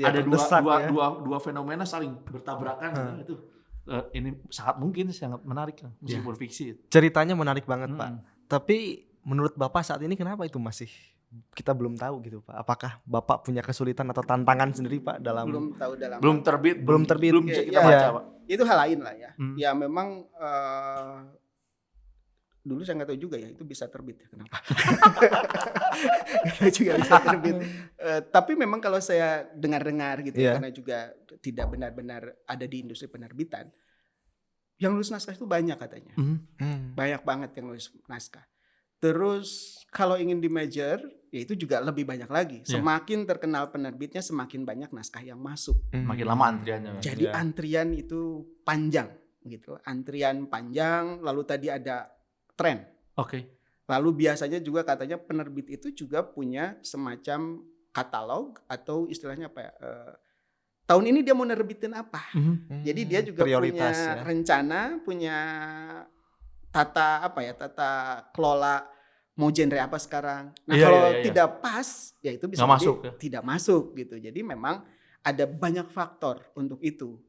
S2: ada dua fenomena saling bertabrakan. Itu ini sangat mungkin sangat menarik meskipun fiksi.
S3: Ceritanya menarik banget Pak. Tapi menurut Bapak saat ini kenapa itu masih kita belum tahu gitu Pak? Apakah Bapak punya kesulitan atau tantangan sendiri Pak dalam
S2: belum terbit belum bisa kita baca Pak.
S1: Itu hal lain lah ya. Ya memang dulu saya nggak tahu juga ya itu bisa terbit ya, kenapa? Itu juga bisa terbit. Tapi memang kalau saya dengar-dengar gitu karena juga tidak benar-benar ada di industri penerbitan, yang nulis naskah itu banyak katanya. Banyak banget yang nulis naskah. Terus kalau ingin di major, ya itu juga lebih banyak lagi. Semakin terkenal penerbitnya, semakin banyak naskah yang masuk.
S2: Makin lama antriannya.
S1: Jadi antrian itu panjang gitu. Antrian panjang, lalu tadi ada tren.
S2: Oke.
S1: Lalu biasanya juga katanya penerbit itu juga punya semacam katalog atau istilahnya apa ya? Tahun ini dia mau nerbitin apa. Jadi dia juga punya rencana, punya tata kelola mau genre apa sekarang. Nah kalau tidak pas, ya itu bisa tidak masuk gitu. Jadi memang ada banyak faktor untuk itu.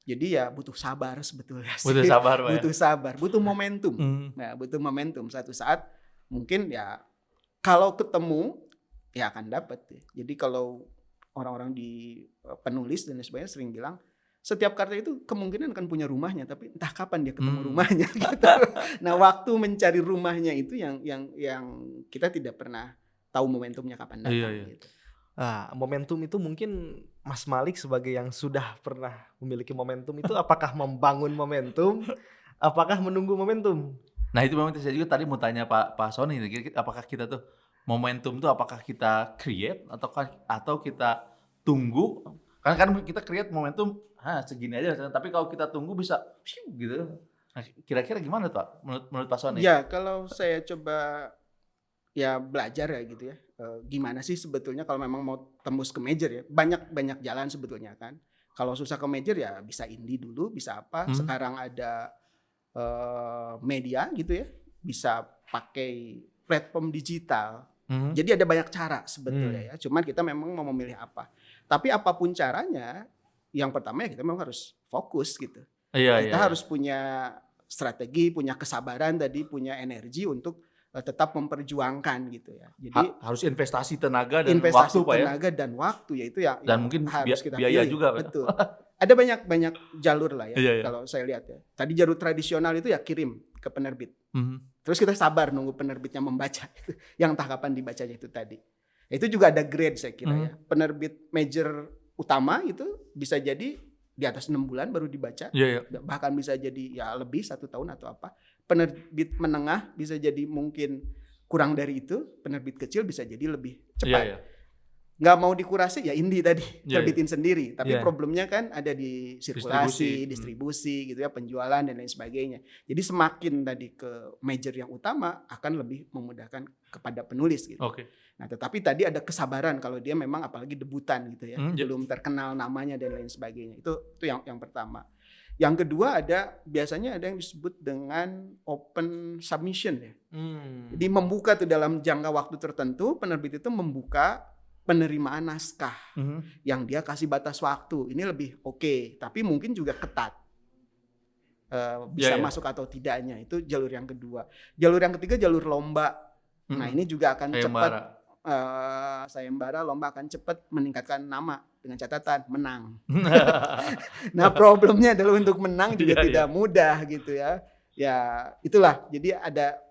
S1: Jadi ya butuh sabar sebetulnya sih.
S2: Butuh sabar, Pak.
S1: Butuh sabar, butuh momentum. Nah, butuh momentum. Satu saat mungkin ya kalau ketemu ya akan dapat. Jadi kalau orang-orang di penulis dan sebagainya sering bilang setiap karya itu kemungkinan akan punya rumahnya, tapi entah kapan dia ketemu rumahnya gitu. Nah, waktu mencari rumahnya itu yang kita tidak pernah tahu momentumnya kapan datang gitu.
S3: Nah, momentum itu mungkin Mas Malik sebagai yang sudah pernah memiliki momentum itu apakah membangun momentum, apakah menunggu momentum? Nah,
S2: itu memang saya juga tadi mau tanya Pak Sony, apakah kita tuh momentum itu apakah kita create atau kita tunggu? Karena kan kita create momentum segini aja, tapi kalau kita tunggu bisa gitu. Nah, kira-kira gimana tuh Pak? Menurut Pak Sony?
S1: Ya kalau saya coba ya belajar ya gitu ya, gimana sih sebetulnya kalau memang mau tembus ke major ya, banyak jalan sebetulnya kan. Kalau susah ke major ya bisa indie dulu, bisa apa. Sekarang ada media gitu ya, bisa pakai platform digital. Jadi ada banyak cara sebetulnya ya. Cuman kita memang mau memilih apa. Tapi apapun caranya, yang pertama ya kita memang harus fokus gitu. Kita harus punya strategi, punya kesabaran tadi, punya energi untuk tetap memperjuangkan gitu ya. Jadi
S2: harus investasi tenaga dan waktu Pak ya.
S1: Tenaga dan waktu ya itu yang
S2: dan mungkin
S1: harus kita
S2: biaya
S1: pilih.
S2: juga Pak.
S1: Betul. Ada banyak jalur lah ya kalau saya lihat ya. Tadi jalur tradisional itu ya kirim ke penerbit. Terus kita sabar nunggu penerbitnya membaca yang entah kapan dibacanya itu tadi. Itu juga ada grade saya kira ya. Penerbit major utama itu bisa jadi di atas 6 bulan baru dibaca, bahkan bisa jadi ya lebih 1 tahun atau apa. Penerbit menengah bisa jadi mungkin kurang dari itu, penerbit kecil bisa jadi lebih cepat. Nggak mau dikurasi ya indie tadi, terbitin sendiri. Tapi problemnya kan ada di sirkulasi, distribusi gitu ya, penjualan dan lain sebagainya. Jadi semakin tadi ke major yang utama akan lebih memudahkan kepada penulis gitu. Nah, tetapi tadi ada kesabaran kalau dia memang apalagi debutan gitu ya, belum terkenal namanya dan lain sebagainya. Itu yang pertama. Yang kedua biasanya ada yang disebut dengan open submission ya. Jadi membuka tuh dalam jangka waktu tertentu, penerbit itu membuka penerimaan naskah yang dia kasih batas waktu. Ini lebih oke, tapi mungkin juga ketat. Bisa masuk atau tidaknya, itu jalur yang kedua. Jalur yang ketiga jalur lomba. Nah, ini juga akan cepat. Sayembara lomba akan cepat meningkatkan nama dengan catatan menang. Nah, problemnya adalah untuk menang juga tidak mudah gitu ya. Ya itulah. Jadi ada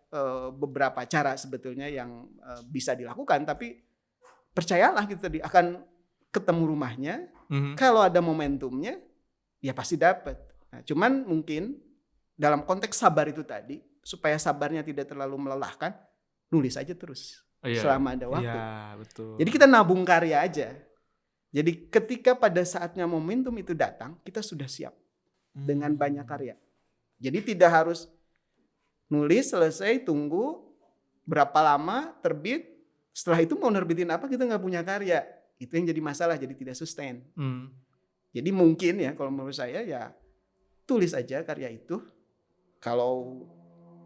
S1: beberapa cara sebetulnya yang bisa dilakukan, tapi percayalah gitu tadi akan ketemu rumahnya. Kalau ada momentumnya ya pasti dapat. Nah, cuman mungkin dalam konteks sabar itu tadi, supaya sabarnya tidak terlalu melelahkan, nulis aja terus. Selama ada waktu.
S3: Betul.
S1: Jadi kita nabung karya aja. Jadi ketika pada saatnya momentum itu datang, kita sudah siap dengan banyak karya. Jadi tidak harus nulis selesai, tunggu berapa lama terbit, setelah itu mau nerbitin apa kita nggak punya karya. Itu yang jadi masalah, jadi tidak sustain. Jadi mungkin ya kalau menurut saya ya tulis aja karya itu. Kalau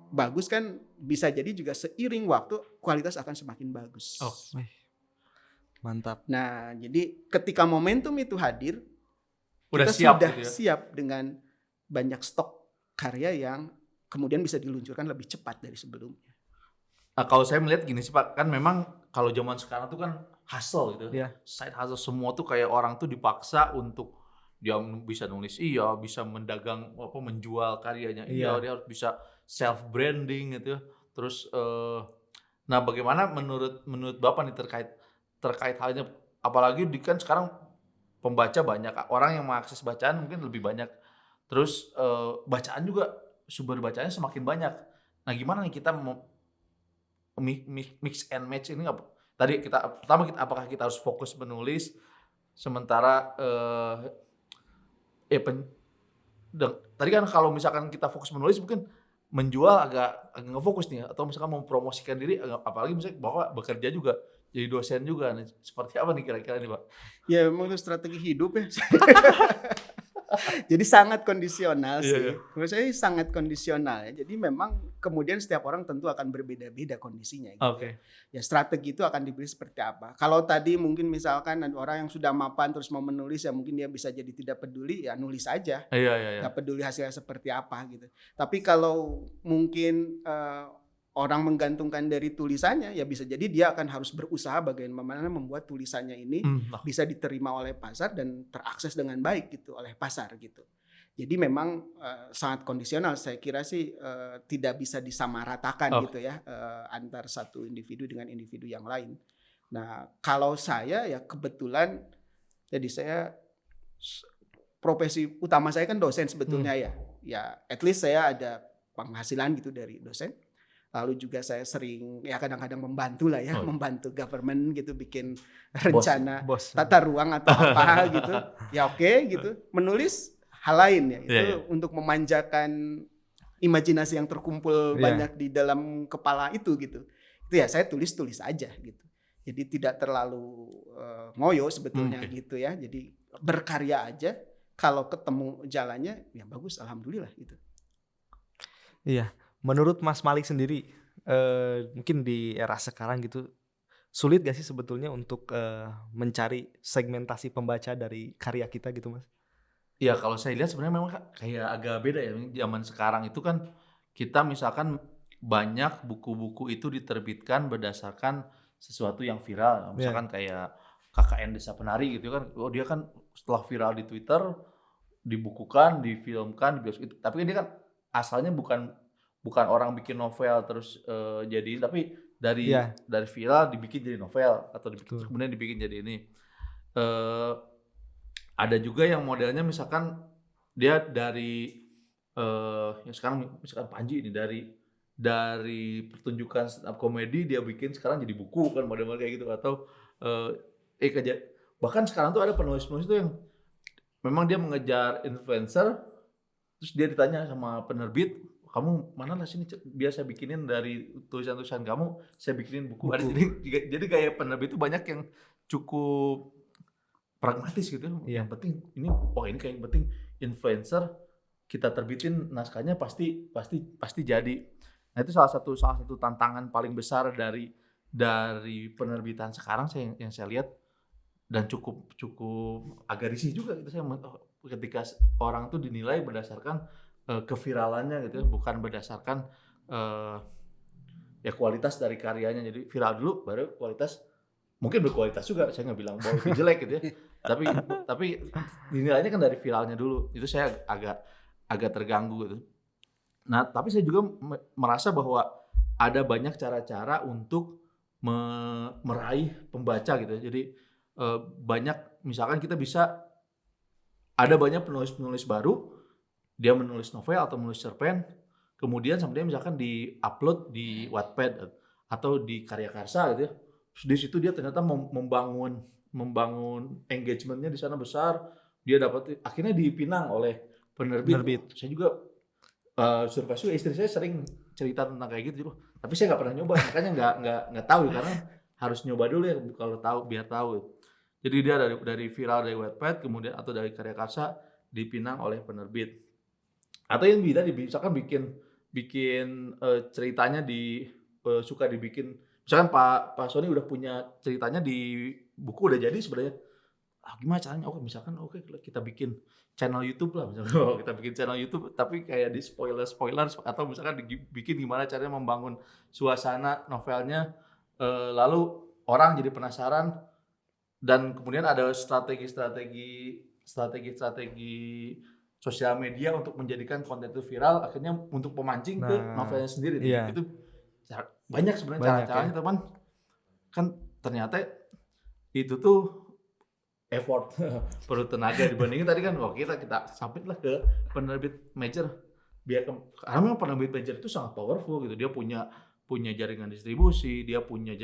S1: bagus kan bisa jadi juga seiring waktu kualitas akan semakin bagus.
S3: Mantap.
S1: Nah, jadi ketika momentum itu hadir,
S2: kita
S1: siap
S2: sudah
S1: gitu ya? Siap dengan banyak stok karya yang kemudian bisa diluncurkan lebih cepat dari sebelumnya.
S2: Nah, kalau saya melihat gini sih Pak, kan memang kalau zaman sekarang tuh kan hustle gitu. Side hustle semua tuh kayak orang tuh dipaksa untuk dia bisa nulis, bisa mendagang menjual karyanya, dia harus bisa self branding gitu. Terus nah bagaimana menurut Bapak nih terkait halnya, apalagi kan sekarang pembaca banyak, orang yang mengakses bacaan mungkin lebih banyak. Terus bacaan juga, sumber bacaannya semakin banyak. Nah, gimana nih kita mix and match ini? Tadi apakah kita harus fokus menulis sementara tadi kan kalau misalkan kita fokus menulis mungkin menjual agak ngefokus nih, atau misalkan mempromosikan diri, apalagi misalnya Bapak bekerja juga jadi dosen juga nih. Seperti apa nih kira-kira nih Pak?
S1: Ya memang itu strategi hidup ya. Jadi sangat kondisional sih. Menurut saya sangat kondisional ya. Jadi memang kemudian setiap orang tentu akan berbeda-beda kondisinya gitu. Ya strategi itu akan dipilih seperti apa. Kalau tadi mungkin misalkan ada orang yang sudah mapan terus mau menulis, ya mungkin dia bisa jadi tidak peduli, ya nulis aja. Gak peduli hasilnya seperti apa gitu. Tapi kalau mungkin orang menggantungkan dari tulisannya, ya bisa jadi dia akan harus berusaha bagaimana membuat tulisannya ini bisa diterima oleh pasar dan terakses dengan baik gitu oleh pasar gitu. Jadi memang sangat kondisional, saya kira sih tidak bisa disamaratakan gitu ya antar satu individu dengan individu yang lain. Nah, kalau saya ya kebetulan, jadi saya profesi utama saya kan dosen sebetulnya ya at least saya ada penghasilan gitu dari dosen. Lalu juga saya sering ya kadang-kadang membantu lah ya, membantu government gitu, bikin rencana tata ruang atau apa gitu. Ya oke gitu. Menulis hal lain ya, itu untuk memanjakan imajinasi yang terkumpul
S3: Iya.
S1: banyak di dalam kepala itu gitu. Itu ya saya tulis aja gitu. Jadi tidak terlalu ngoyo sebetulnya gitu ya. Jadi berkarya aja. Kalau ketemu jalannya ya bagus, alhamdulillah gitu.
S3: Iya. Menurut Mas Malik sendiri, mungkin di era sekarang gitu, sulit gak sih sebetulnya untuk mencari segmentasi pembaca dari karya kita gitu, Mas?
S2: Ya kalau saya lihat sebenarnya memang kayak agak beda ya. Zaman sekarang itu kan kita misalkan banyak buku-buku itu diterbitkan berdasarkan sesuatu yang viral. Misalkan kayak KKN Desa Penari gitu kan. Oh dia kan setelah viral di Twitter, dibukukan, difilmkan, di bioskop. Tapi ini kan asalnya bukan orang bikin novel terus jadiin, tapi dari viral dibikin jadi novel atau kemudian dibikin jadi ini. Ada juga yang modelnya misalkan dia dari yang sekarang misalkan Panji ini dari pertunjukan stand up komedi dia bikin sekarang jadi buku kan, model-model kayak gitu. Atau bahkan sekarang tuh ada penulis-penulis tuh yang memang dia mengejar influencer, terus dia ditanya sama penerbit, kamu mana lah sini biasa bikinin dari tulisan-tulisan kamu, saya bikinin buku. Jadi kayak penerbit itu banyak yang cukup pragmatis gitu. Yang penting ini kayak yang penting influencer kita terbitin naskahnya pasti jadi. Nah itu salah satu tantangan paling besar dari penerbitan sekarang yang saya lihat, dan cukup agak risih juga gitu saya ketika orang tuh dinilai berdasarkan keviralannya gitu, bukan berdasarkan ya kualitas dari karyanya. Jadi viral dulu baru kualitas, mungkin berkualitas juga, saya nggak bilang bahwa itu jelek gitu ya. Tapi dinilainya kan dari viralnya dulu. Itu saya agak terganggu gitu. Nah, tapi saya juga merasa bahwa ada banyak cara-cara untuk meraih pembaca gitu. Jadi banyak, misalkan kita bisa, ada banyak penulis baru, dia menulis novel atau menulis cerpen, kemudian sampai misalkan di-upload di Wattpad atau di Karya Karsa gitu ya. Di situ dia ternyata membangun engagementnya di sana besar, dia dapat, akhirnya dipinang oleh penerbit. Saya juga survei istri saya sering cerita tentang kayak gitu, tapi saya nggak pernah nyoba, makanya nggak tahu karena harus nyoba dulu ya kalau tahu, biar tahu. Jadi dia dari viral dari Wattpad kemudian atau dari Karya Karsa dipinang oleh penerbit. Atau yang misalkan bikin ceritanya suka dibikin. Misalkan Pak Sony udah punya ceritanya di buku, udah jadi sebenarnya. Gimana caranya? Misalkan kita bikin channel YouTube lah, misalkan kita bikin channel YouTube tapi kayak di spoiler atau misalkan dibikin gimana caranya membangun suasana novelnya, lalu orang jadi penasaran, dan kemudian ada strategi sosial media untuk menjadikan konten itu viral, akhirnya untuk pemancing ke novelnya sendiri. Itu banyak sebenarnya cara-caranya teman. Kan ternyata itu tuh effort perlu tenaga dibandingin tadi kan kita submit lah ke penerbit major, karena memang penerbit major itu sangat powerful gitu. Dia punya jaringan distribusi, dia punya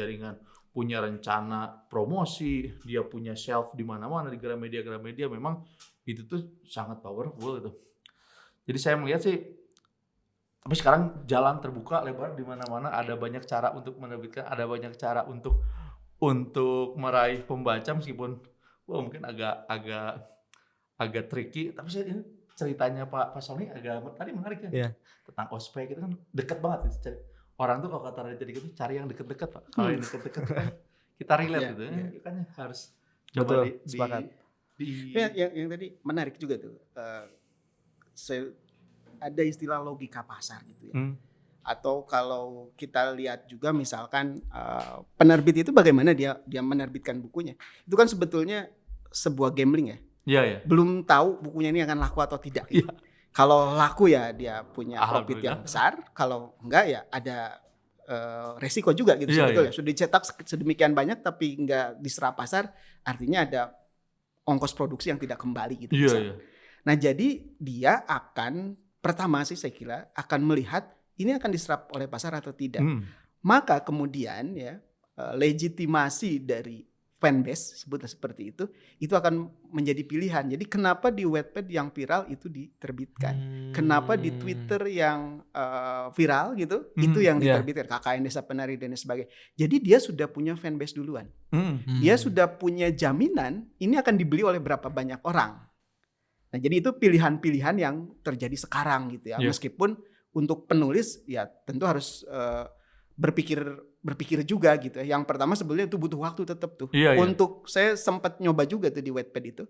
S2: rencana promosi, dia punya shelf di mana-mana di Gramedia. Memang itu tuh sangat powerful gitu. Jadi saya melihat sih, tapi sekarang jalan terbuka lebar di mana-mana, ada banyak cara untuk menerbitkan, ada banyak cara untuk meraih pembaca, meskipun mungkin agak tricky. Tapi ini ceritanya Pak Sony tadi menarik ya. Tentang ospek itu kan dekat banget gitu. Orang tuh kalau kata Raditya Dika itu cari yang deket-deket Pak. Kalau yang deket-deket kan kita relate gitu. Kan harus coba
S3: sepakat.
S1: Yang tadi menarik juga tuh. Ada istilah logika pasar gitu ya. Atau kalau kita lihat juga misalkan penerbit itu bagaimana dia menerbitkan bukunya. Itu kan sebetulnya sebuah gambling ya.
S2: Iya.
S1: Belum tahu bukunya ini akan laku atau tidak. Gitu. Kalau laku ya dia punya profit yang besar. Kalau enggak ya ada resiko juga gitu sebetulnya. Sudah dicetak sedemikian banyak tapi enggak diserap pasar, artinya ada ongkos produksi yang tidak kembali gitu. Nah jadi dia akan, pertama sih saya kira akan melihat ini akan diserap oleh pasar atau tidak. Maka kemudian ya legitimasi dari fanbase, sebutlah seperti itu akan menjadi pilihan. Jadi kenapa di Wattpad yang viral itu diterbitkan, kenapa di Twitter yang viral gitu itu yang diterbitkan, KKN Desa Penari dan sebagainya. Jadi dia sudah punya fanbase duluan, dia sudah punya jaminan ini akan dibeli oleh berapa banyak orang. Nah jadi itu pilihan-pilihan yang terjadi sekarang gitu ya. Meskipun untuk penulis ya tentu harus berpikir juga gitu ya. Yang pertama sebenarnya itu butuh waktu tetap tuh. Untuk saya sempat nyoba juga tuh di Wattpad itu.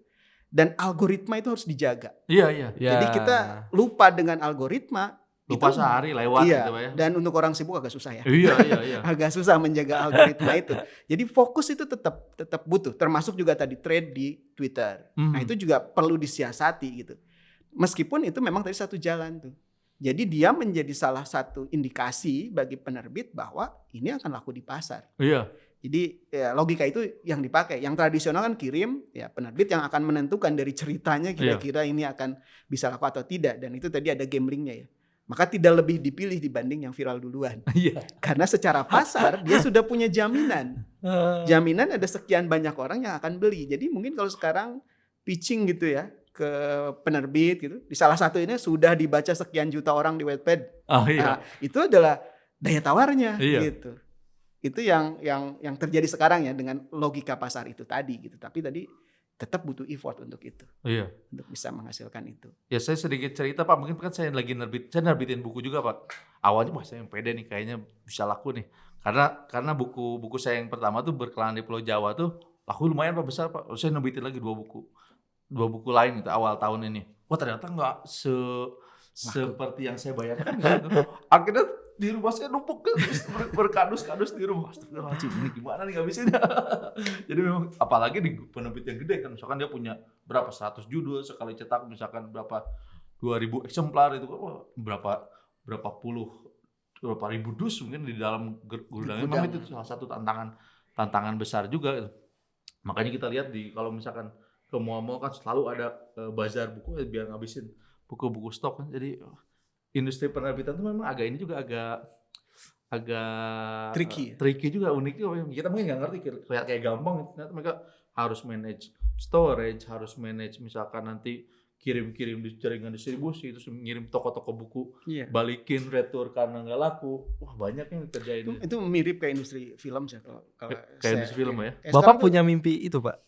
S1: Dan algoritma itu harus dijaga. Jadi kita lupa dengan algoritma.
S2: Lupa itu, sehari lewat gitu ya.
S1: Dan untuk orang sibuk agak susah ya.
S2: Iya.
S1: Agak susah menjaga algoritma itu. Jadi fokus itu tetap butuh. Termasuk juga tadi trade di Twitter. Nah itu juga perlu disiasati gitu. Meskipun itu memang tadi satu jalan tuh. Jadi dia menjadi salah satu indikasi bagi penerbit bahwa ini akan laku di pasar. Jadi ya, logika itu yang dipakai. Yang tradisional kan kirim, ya penerbit yang akan menentukan dari ceritanya kira-kira ini akan bisa laku atau tidak. Dan itu tadi ada gamblingnya ya. Maka tidak lebih dipilih dibanding yang viral duluan. Karena secara pasar dia sudah punya jaminan. Jaminan ada sekian banyak orang yang akan beli. Jadi mungkin kalau sekarang pitching gitu ya ke penerbit gitu, di salah satu ini sudah dibaca sekian juta orang di Wattpad. Nah, itu adalah daya tawarnya gitu. Itu yang terjadi sekarang ya dengan logika pasar itu tadi gitu. Tapi tadi tetap butuh effort untuk itu. Untuk bisa menghasilkan itu.
S2: Ya saya sedikit cerita Pak, mungkin kan saya nerbitin buku juga Pak. Awalnya saya yang pede nih kayaknya bisa laku nih. Karena buku saya yang pertama tuh Berkelana di Pulau Jawa tuh laku lumayan Pak, besar Pak. Saya nerbitin lagi 2 buku lain gitu awal tahun ini. Wah ternyata nggak seperti yang saya bayangkan gitu. Akhirnya di rumah saya numpuk berkadus-kadus di rumah. Astagfirullahaladzim, ini gimana nih ngabisinnya? Jadi memang apalagi di penerbit yang gede kan, misalkan dia punya berapa 100 judul sekali cetak, misalkan berapa 2000 eksemplar itu, berapa ribu dus mungkin di dalam gudangnya. Memang itu salah satu tantangan besar juga. Makanya kita lihat kalau misalkan ke mall-mall kan selalu ada bazar buku biar ngabisin buku-buku stok kan. Jadi industri penerbitan itu memang agak tricky juga, unik juga. Kita mungkin nggak ngerti kayak gampang, ternyata mereka harus manage storage, harus manage misalkan nanti kirim di jaringan distribusi, terus ngirim toko-toko buku, balikin retur karena nggak laku. Wah banyak yang kerjain.
S1: Itu mirip kayak industri film sih kalau
S2: kayak industri film ya.
S3: Bapak punya mimpi itu Pak?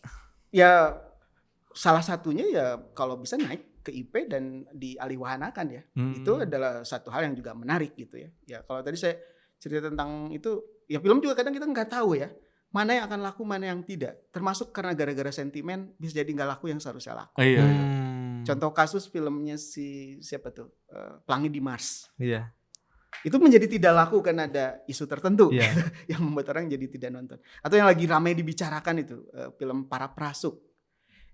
S1: Ya salah satunya ya kalau bisa naik ke IP dan dialihwahanakan ya. Itu adalah satu hal yang juga menarik gitu ya. Ya kalau tadi saya cerita tentang itu, ya film juga kadang kita nggak tahu ya. Mana yang akan laku, mana yang tidak. Termasuk karena gara-gara sentimen bisa jadi nggak laku yang seharusnya laku. Contoh kasus filmnya siapa tuh? Pelangi di Mars. Itu menjadi tidak laku karena ada isu tertentu gitu, yang membuat orang jadi tidak nonton. Atau yang lagi ramai dibicarakan itu film Para Prasuk.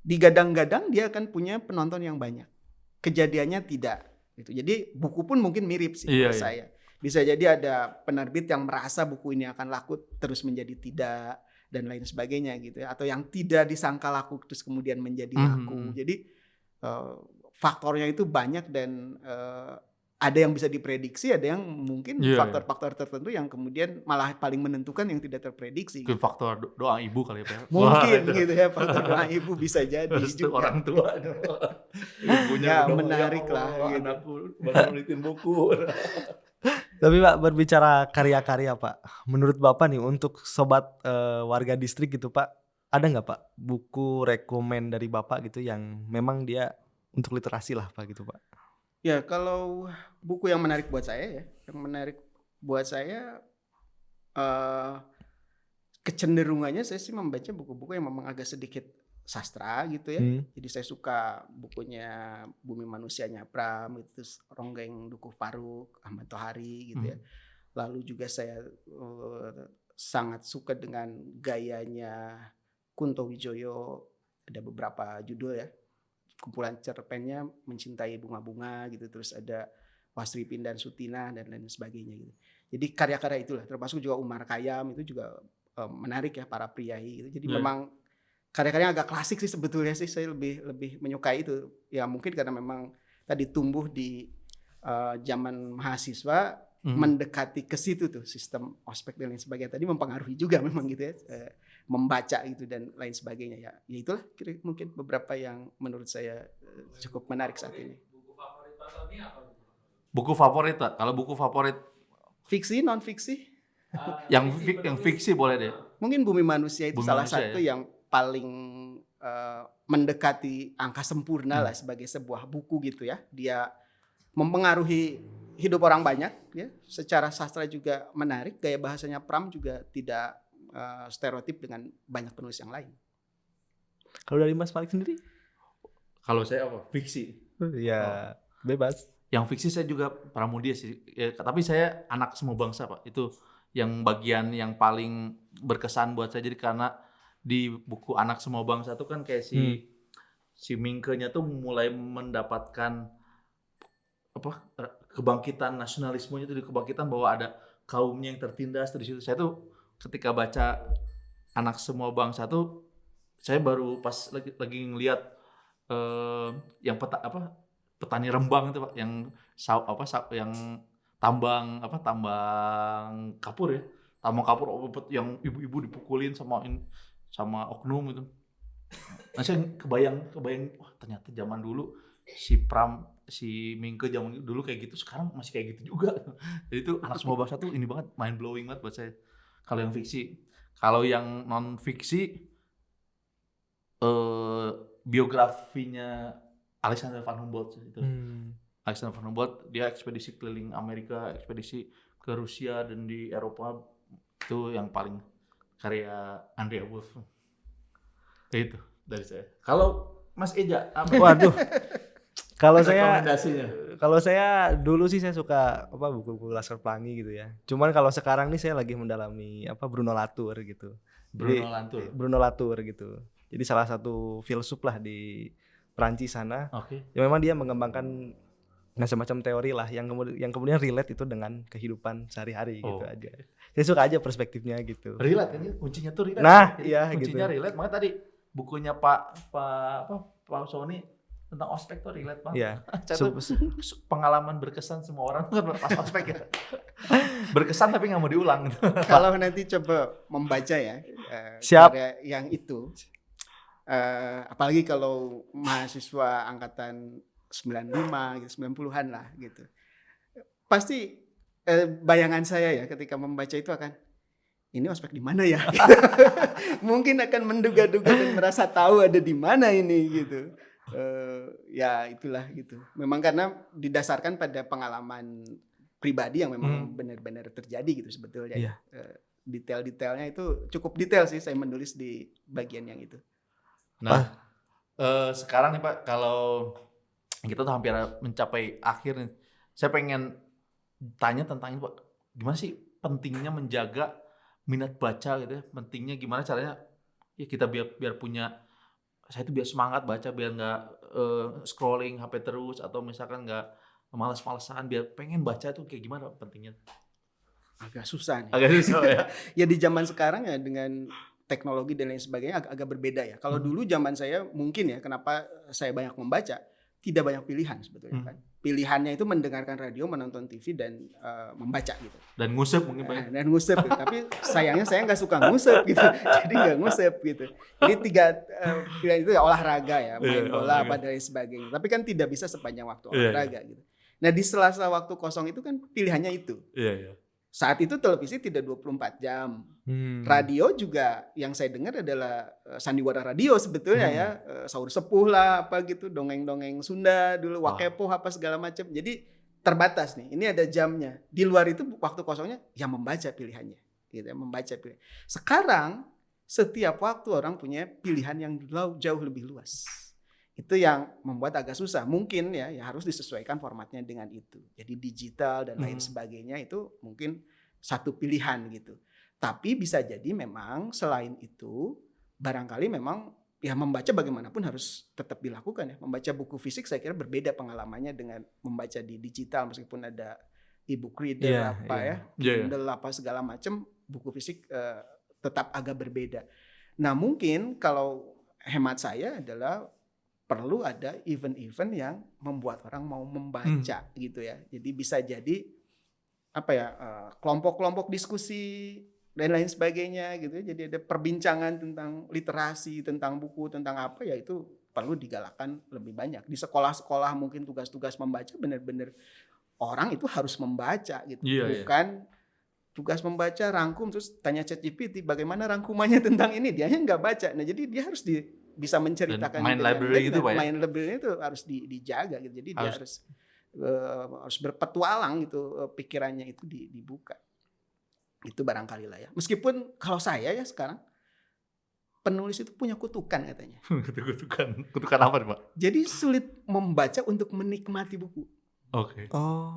S1: Digadang-gadang dia akan punya penonton yang banyak. Kejadiannya tidak. Gitu. Jadi buku pun mungkin mirip sih menurut saya. Bisa jadi ada penerbit yang merasa buku ini akan laku terus menjadi tidak dan lain sebagainya gitu ya. Atau yang tidak disangka laku terus kemudian menjadi laku. Jadi faktornya itu banyak dan ada yang bisa diprediksi, ada yang mungkin faktor-faktor tertentu yang kemudian malah paling menentukan yang tidak terprediksi.
S2: Mungkin faktor doa ibu kali ya.
S1: Mungkin gitu ya, faktor doa ibu bisa jadi juga.
S2: Orang tua.
S1: Ibunya menarik lah.
S2: Gitu. Anakku baru nulitin buku.
S3: Tapi Pak, berbicara karya-karya Pak, menurut Bapak nih untuk sobat warga distrik gitu Pak, ada nggak Pak buku rekomen dari Bapak gitu yang memang dia untuk literasi lah Pak gitu Pak?
S1: Ya kalau buku yang menarik buat saya kecenderungannya saya sih membaca buku-buku yang memang agak sedikit sastra gitu ya. Jadi saya suka bukunya Bumi Manusianya Pram, itu Ronggeng Dukuh Paruk, Ahmad Tohari gitu ya. Lalu juga saya sangat suka dengan gayanya Kunto Wijoyo, ada beberapa judul ya. Kumpulan cerpennya Mencintai Bunga-Bunga gitu, terus ada Wasri Pindan Sutina dan lain sebagainya gitu. Jadi karya-karya itulah, termasuk juga Umar Khayyam itu juga menarik ya, para priai gitu. Jadi memang karya-karyanya agak klasik sih sebetulnya sih, saya lebih menyukai itu. Ya mungkin karena memang tadi tumbuh di zaman mahasiswa, mendekati ke situ tuh sistem ospek dan lain sebagainya tadi mempengaruhi juga memang gitu ya, membaca gitu dan lain sebagainya ya itulah mungkin beberapa yang menurut saya cukup menarik saat ini.
S2: Buku favorit Pak? Kalau buku favorit
S1: fiksi non fiksi
S2: yang fiksi boleh deh.
S1: mungkin Bumi Manusia itu
S2: Bumi
S1: salah
S2: Manusia,
S1: satu yang paling mendekati angka sempurna lah sebagai sebuah buku gitu ya. Dia mempengaruhi hidup orang banyak ya, secara sastra juga menarik, gaya bahasanya Pram juga tidak stereotip dengan banyak penulis yang lain.
S3: Kalau dari Mas Malik sendiri?
S2: Kalau saya apa? Fiksi.
S3: Ya bebas.
S2: Yang fiksi saya juga Pramudia sih. Ya, tapi saya anak semua bangsa Pak. Itu yang bagian yang paling berkesan buat saya. Jadi karena di buku Anak Semua Bangsa itu kan kayak si Mingke-nya tuh mulai mendapatkan apa kebangkitan nasionalismenya itu, kebangkitan bahwa ada kaumnya yang tertindas di situ. Saya tuh ketika baca Anak Semua Bangsa tuh saya baru pas lagi ngelihat yang petani Rembang itu Pak, yang yang tambang kapur ya. Tambang kapur yang ibu-ibu dipukulin sama oknum itu. Nah, saya kebayang wah ternyata zaman dulu si Mingke zaman dulu kayak gitu, sekarang masih kayak gitu juga. Jadi itu Anak Semua Bangsa tuh ini banget, mind blowing banget buat saya. Kalau yang fiksi, kalau yang non fiksi biografinya Alexander Van Humboldt itu. Alexander Van Humboldt dia ekspedisi keliling Amerika, ekspedisi ke Rusia dan di Eropa, itu yang paling karya Andrea Wolf. Itu dari saya. Kalau Mas Eja apa?
S3: Waduh. Kalau saya dulu sih saya suka buku-buku Laskar Pelangi gitu ya. Cuman kalau sekarang nih saya lagi mendalami Bruno Latour gitu. Bruno Latour gitu. Jadi salah satu filsuf lah di Perancis sana. Yang memang dia mengembangkan semacam teori lah yang kemudian relate itu dengan kehidupan sehari-hari gitu aja. Saya suka aja perspektifnya gitu.
S2: Relate kan, kuncinya tuh relate.
S3: Nah, iya
S2: kuncinya
S3: gitu.
S2: Relate. Makanya tadi bukunya Pak Sony tentang ospek tuh relate banget.
S3: Iya.
S2: Pengalaman berkesan semua orang kan pas ospek ya. Berkesan tapi nggak mau diulang.
S1: Kalau nanti coba membaca ya karya yang itu, apalagi kalau mahasiswa angkatan 95 gitu, 90-an lah gitu. Pasti bayangan saya ya ketika membaca itu akan ini ospek di mana ya? Mungkin akan menduga-duga dan merasa tahu ada di mana ini gitu. Ya itulah gitu. Memang karena didasarkan pada pengalaman pribadi yang memang benar-benar terjadi gitu sebetulnya.
S3: Yeah.
S1: Detail-detailnya itu cukup detail sih saya menulis di bagian yang itu.
S2: Nah, sekarang nih Pak, kalau kita tuh hampir mencapai akhir nih, saya pengen tanya tentang ini Pak, gimana sih pentingnya menjaga minat baca gitu ya, pentingnya gimana caranya ya kita biar punya, saya tuh biar semangat baca, biar nggak scrolling HP terus, atau misalkan nggak malas-malasan, biar pengen baca tuh kayak gimana pentingnya?
S1: Agak susah nih.
S2: Agak susah ya.
S1: Ya di zaman sekarang ya dengan teknologi dan lain sebagainya agak berbeda ya. Kalau dulu zaman saya mungkin ya kenapa saya banyak membaca, tidak banyak pilihan sebetulnya kan. Pilihannya itu mendengarkan radio, menonton TV dan membaca gitu.
S2: Dan ngusep mungkin Pak.
S1: Dan ngusep gitu. Tapi sayangnya saya nggak suka ngusep gitu. Jadi nggak ngusep gitu. Jadi 3 pilihan itu ya olahraga ya, main bola apa dan lain sebagainya. Tapi kan tidak bisa sepanjang waktu olahraga gitu. Nah di sela-sela waktu kosong itu kan pilihannya itu.
S2: Iya.
S1: Saat itu televisi tidak 24 jam. Radio juga yang saya dengar adalah sandiwara radio sebetulnya ya. Saur sepuh lah apa gitu, dongeng-dongeng Sunda dulu, Wakepoh apa segala macam. Jadi terbatas nih. Ini ada jamnya. Di luar itu waktu kosongnya ya membaca pilihannya. Gitu ya, membaca pilihan. Sekarang setiap waktu orang punya pilihan yang jauh lebih luas. Itu yang membuat agak susah. Mungkin ya harus disesuaikan formatnya dengan itu. Jadi digital dan lain sebagainya itu mungkin satu pilihan gitu. Tapi bisa jadi memang selain itu barangkali memang ya membaca bagaimanapun harus tetap dilakukan ya. Membaca buku fisik saya kira berbeda pengalamannya dengan membaca di digital, meskipun ada e-book reader Kindle apa segala macam, buku fisik tetap agak berbeda. Nah mungkin kalau hemat saya adalah perlu ada event-event yang membuat orang mau membaca gitu ya. Jadi bisa jadi kelompok-kelompok diskusi dan lain sebagainya gitu. Jadi ada perbincangan tentang literasi, tentang buku, tentang apa ya, itu perlu digalakkan lebih banyak. Di sekolah-sekolah mungkin tugas-tugas membaca benar-benar orang itu harus membaca gitu. Bukan tugas membaca rangkum terus tanya ChatGPT bagaimana rangkumannya tentang ini, dia nggak baca. Nah, jadi dia harus bisa menceritakan
S2: main library itu, Pak ya.
S1: Main library itu harus dijaga gitu. Jadi dia harus berpetualang gitu, pikirannya itu dibuka. Itu barangkali lah ya. Meskipun kalau saya ya sekarang penulis itu punya kutukan katanya.
S2: Kutukan apa nih, Pak?
S1: Jadi sulit membaca untuk menikmati buku.
S2: Oke.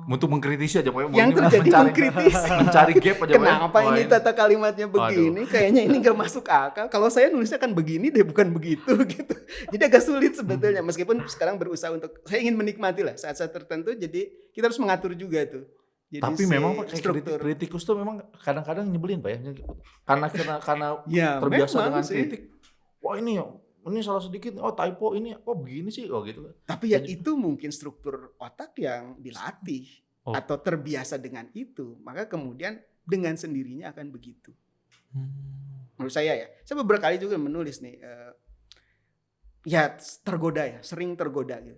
S2: Untuk mengkritisi aja, Pak.
S1: Yang terjadi mengkritisi.
S2: Mencari gap aja, Pak.
S1: Kenapa ini tata kalimatnya begini? Kayaknya ini gak masuk akal. Kalau saya nulisnya kan begini deh, bukan begitu gitu. Jadi agak sulit sebetulnya. Meskipun sekarang berusaha untuk, saya ingin menikmati lah saat-saat tertentu. Jadi kita harus mengatur juga tuh. Jadi
S2: tapi memang Pak, kritikus tuh memang kadang-kadang nyebelin, Pak ya. Karena ya, terbiasa dengan kritik. Wah, ini salah sedikit, typo ini, begini sih, gitu.
S1: Tapi ya itu mungkin struktur otak yang dilatih atau terbiasa dengan itu, maka kemudian dengan sendirinya akan begitu. Menurut saya ya, saya beberapa kali juga menulis nih, sering tergoda gitu,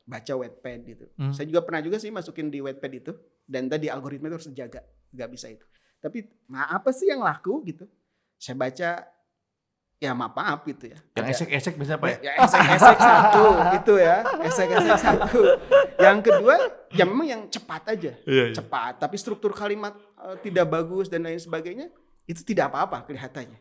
S1: baca Wattpad gitu. Saya juga pernah sih masukin di Wattpad itu, dan tadi algoritma itu harus dijaga, nggak bisa itu. Tapi apa sih yang laku gitu? Saya baca. Ya maaf gitu ya.
S2: Yang esek-esek biasanya Pak ya?
S1: Ya esek-esek satu gitu ya. Esek-esek satu. Yang kedua ya memang yang cepat aja. Cepat. Tapi struktur kalimat tidak bagus dan lain sebagainya. Itu tidak apa-apa kelihatannya.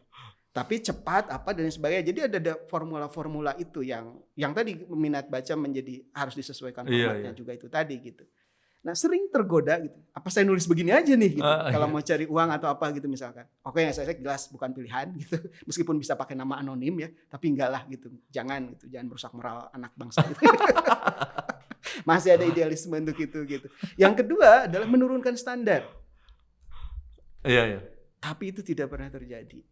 S1: Tapi cepat apa dan lain sebagainya. Jadi ada formula-formula itu yang tadi minat baca menjadi harus disesuaikan formatnya juga itu tadi gitu. Nah sering tergoda gitu. Apa saya nulis begini aja nih gitu. Kalau mau cari uang atau apa gitu misalkan. Oke, yang saya jelas bukan pilihan gitu. Meskipun bisa pakai nama anonim ya, tapi enggak lah gitu. Jangan merusak moral anak bangsa gitu. Masih ada idealisme untuk itu gitu. Yang kedua adalah menurunkan standar.
S2: Iya.
S1: Tapi itu tidak pernah terjadi.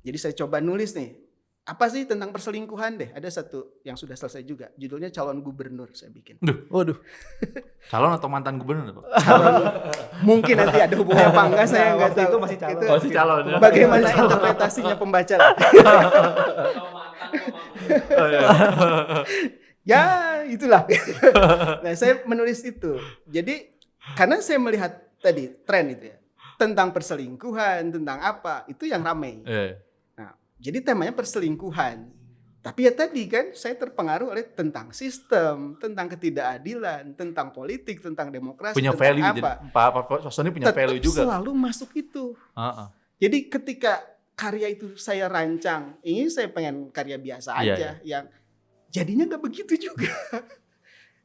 S1: Jadi saya coba nulis nih. Apa sih tentang perselingkuhan deh? Ada satu yang sudah selesai juga. Judulnya Calon Gubernur saya bikin.
S3: Waduh.
S2: Calon atau mantan gubernur, Pak?
S1: Calon. Mungkin nanti ada hubungannya apa enggak saya enggak tahu.
S3: Itu masih calon.
S2: Masih calon. Ya.
S1: Bagaimana interpretasinya pembaca lah. Ya, itulah. Nah, saya menulis itu. Jadi karena saya melihat tadi tren itu ya. Tentang perselingkuhan, tentang apa, itu yang ramai. Jadi temanya perselingkuhan. Tapi ya tadi kan saya terpengaruh oleh tentang sistem, tentang ketidakadilan, tentang politik, tentang demokrasi,
S2: punya
S1: tentang
S2: value.
S1: apa.
S2: Pak Sony punya value juga.
S1: Selalu masuk itu. Jadi ketika karya itu saya rancang, ini saya pengen karya biasa aja, yang jadinya nggak begitu juga.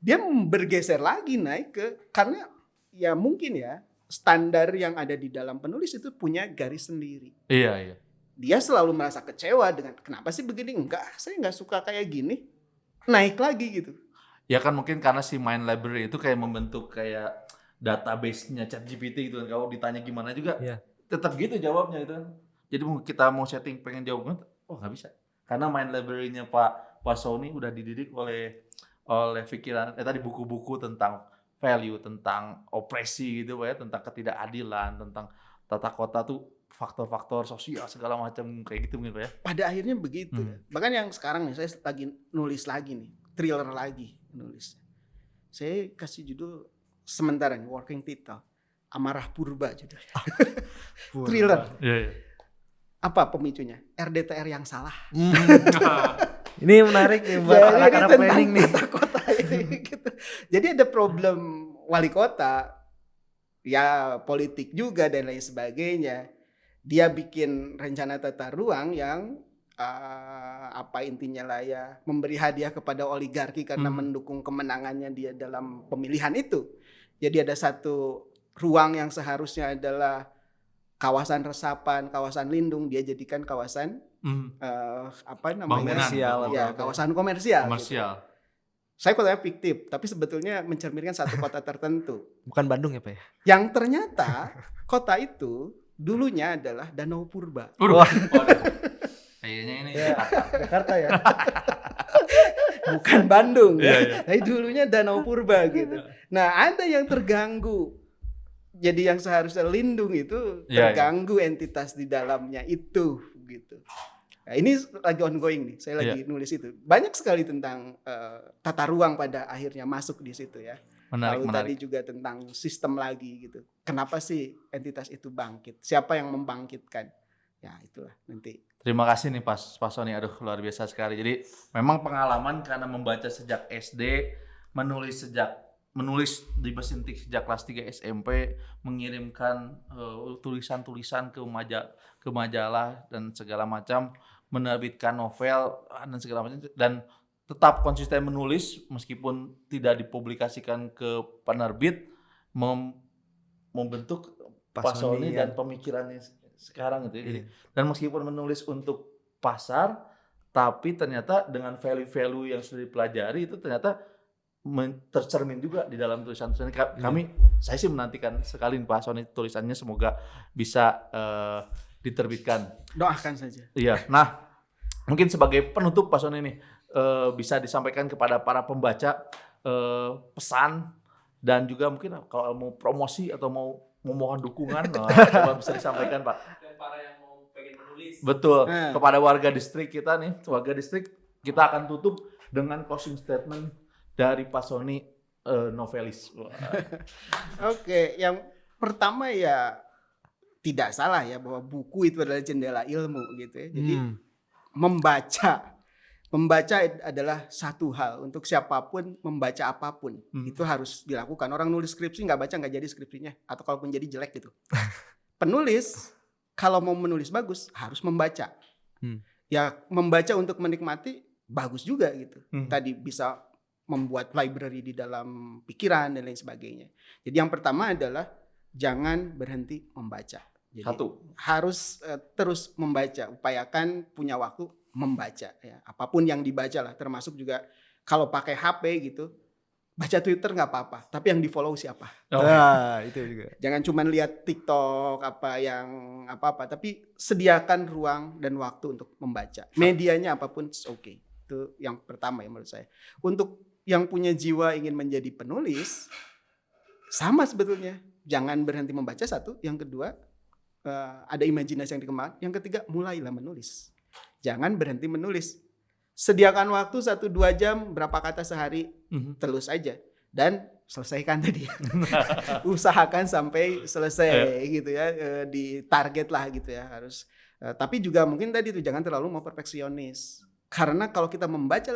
S1: Dia bergeser lagi naik ke, karena ya mungkin ya standar yang ada di dalam penulis itu punya garis sendiri.
S2: Iya.
S1: Dia selalu merasa kecewa dengan kenapa sih begini? Enggak, saya nggak suka kayak gini. Naik lagi gitu.
S2: Ya kan mungkin karena si Mind Library itu kayak membentuk kayak database-nya ChatGPT gitu kan. Kalau ditanya gimana juga tetap gitu jawabnya gitu kan. Jadi kita mau setting pengen jawabnya, nggak bisa. Karena Mind Library-nya Pak Sony udah dididik oleh pikiran tadi buku-buku tentang value, tentang opresi gitu ya, tentang ketidakadilan, tentang tata kota tuh faktor-faktor sosial segala macam kayak gitu mungkin Pak ya.
S1: Pada akhirnya begitu. Bahkan yang sekarang nih saya lagi nulis lagi nih, thriller lagi nulis. Saya kasih judul sementara nih, working title, Amarah Purba judulnya. Thriller.
S2: Iya.
S1: Apa pemicunya? RDTR yang salah.
S3: Ini menarik nih buat anak-anak planning nih.
S1: Kota ini gitu. Jadi ada problem wali kota, ya politik juga dan lain sebagainya. Dia bikin rencana tata ruang yang intinya lah ya, memberi hadiah kepada oligarki karena mendukung kemenangannya dia dalam pemilihan itu. Jadi ada satu ruang yang seharusnya adalah kawasan resapan, kawasan lindung, dia jadikan kawasan
S2: komersial,
S1: ya kawasan komersial.
S2: Gitu.
S1: Saya kotanya fiktif, tapi sebetulnya mencerminkan satu kota tertentu.
S3: Bukan Bandung ya Pak ya?
S1: Yang ternyata kota itu dulunya adalah Danau Purba.
S2: Kayaknya ini
S3: Jakarta ya.
S1: Bukan Bandung. Tapi dulunya Danau Purba gitu. Nah, ada yang terganggu jadi yang seharusnya lindung itu terganggu entitas di dalamnya itu gitu. Nah, ini lagi ongoing nih. Saya lagi nulis itu. Banyak sekali tentang tata ruang pada akhirnya masuk di situ ya. Lalu tadi juga tentang sistem lagi gitu. Kenapa sih entitas itu bangkit? Siapa yang membangkitkan? Ya itulah nanti.
S2: Terima kasih nih Pak Sony. Aduh luar biasa sekali. Jadi memang pengalaman karena membaca sejak SD, menulis di mesin tik sejak kelas 3 SMP, mengirimkan tulisan-tulisan ke majalah dan segala macam, menerbitkan novel dan segala macam, dan tetap konsisten menulis meskipun tidak dipublikasikan ke penerbit, membentuk Pak Sony dan pemikirannya sekarang gitu ya. Jadi, dan meskipun menulis untuk pasar, tapi ternyata dengan value-value yang sudah dipelajari itu ternyata tercermin juga di dalam tulisan-tulisan saya sih menantikan sekali Pak Sony tulisannya, semoga bisa diterbitkan.
S1: Doakan saja.
S2: Iya. Nah, mungkin sebagai penutup Pak Sony nih bisa disampaikan kepada para pembaca pesan, dan juga mungkin kalau mau promosi atau mau memohon dukungan coba bisa disampaikan Pak.
S4: Dan para yang mau pengen menulis.
S2: Betul. Kepada warga distrik kita nih, warga distrik kita akan tutup dengan closing statement dari Pak Sony novelis.
S1: Oke, yang pertama ya tidak salah ya bahwa buku itu adalah jendela ilmu gitu ya. Jadi membaca adalah satu hal untuk siapapun, membaca apapun itu harus dilakukan. Orang nulis skripsi nggak baca nggak jadi skripsinya, atau kalaupun jadi jelek gitu. Penulis kalau mau menulis bagus harus membaca. Ya membaca untuk menikmati bagus juga gitu. Tadi bisa membuat library di dalam pikiran dan lain sebagainya. Jadi yang pertama adalah jangan berhenti membaca. Jadi harus terus membaca. Upayakan punya waktu membaca ya. Apapun yang dibaca lah, termasuk juga kalau pakai HP gitu, baca Twitter nggak apa-apa, tapi yang di follow siapa?
S3: Itu juga.
S1: Jangan cuma lihat TikTok apa-apa, tapi sediakan ruang dan waktu untuk membaca. Medianya apapun oke. Itu yang pertama ya menurut saya. Untuk yang punya jiwa ingin menjadi penulis, sama sebetulnya. Jangan berhenti membaca, satu. Yang kedua, ada imajinasi yang dikembangkan. Yang ketiga, mulailah menulis. Jangan berhenti menulis. Sediakan waktu 1-2 jam, berapa kata sehari, terus aja. Dan selesaikan tadi. Usahakan sampai selesai gitu ya. Di target lah gitu ya. Harus. Tapi juga mungkin tadi tuh jangan terlalu mau perfeksionis. Karena kalau kita membaca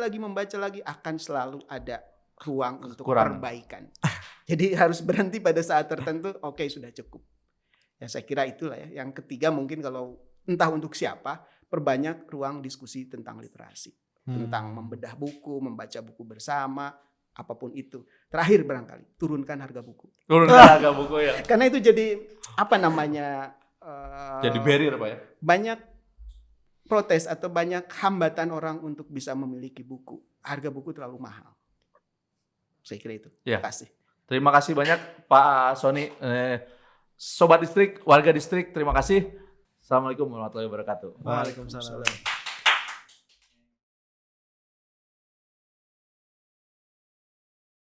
S1: lagi akan selalu ada ruang untuk perbaikan. Jadi harus berhenti pada saat tertentu, oke, sudah cukup. Ya saya kira itulah ya. Yang ketiga mungkin kalau entah untuk siapa, perbanyak ruang diskusi tentang literasi. Tentang membedah buku, membaca buku bersama, apapun itu. Terakhir barangkali, turunkan harga buku.
S2: Turunkan harga buku ya.
S1: Karena itu jadi apa namanya?
S2: Jadi barrier Pak ya.
S1: Banyak protes atau banyak hambatan orang untuk bisa memiliki buku. Harga buku terlalu mahal. Saya kira itu.
S2: Ya.
S1: Terima kasih.
S2: Terima kasih banyak Pak Sony. Sobat distrik, warga distrik, terima kasih. Assalamualaikum warahmatullahi wabarakatuh.
S3: Waalaikumsalam.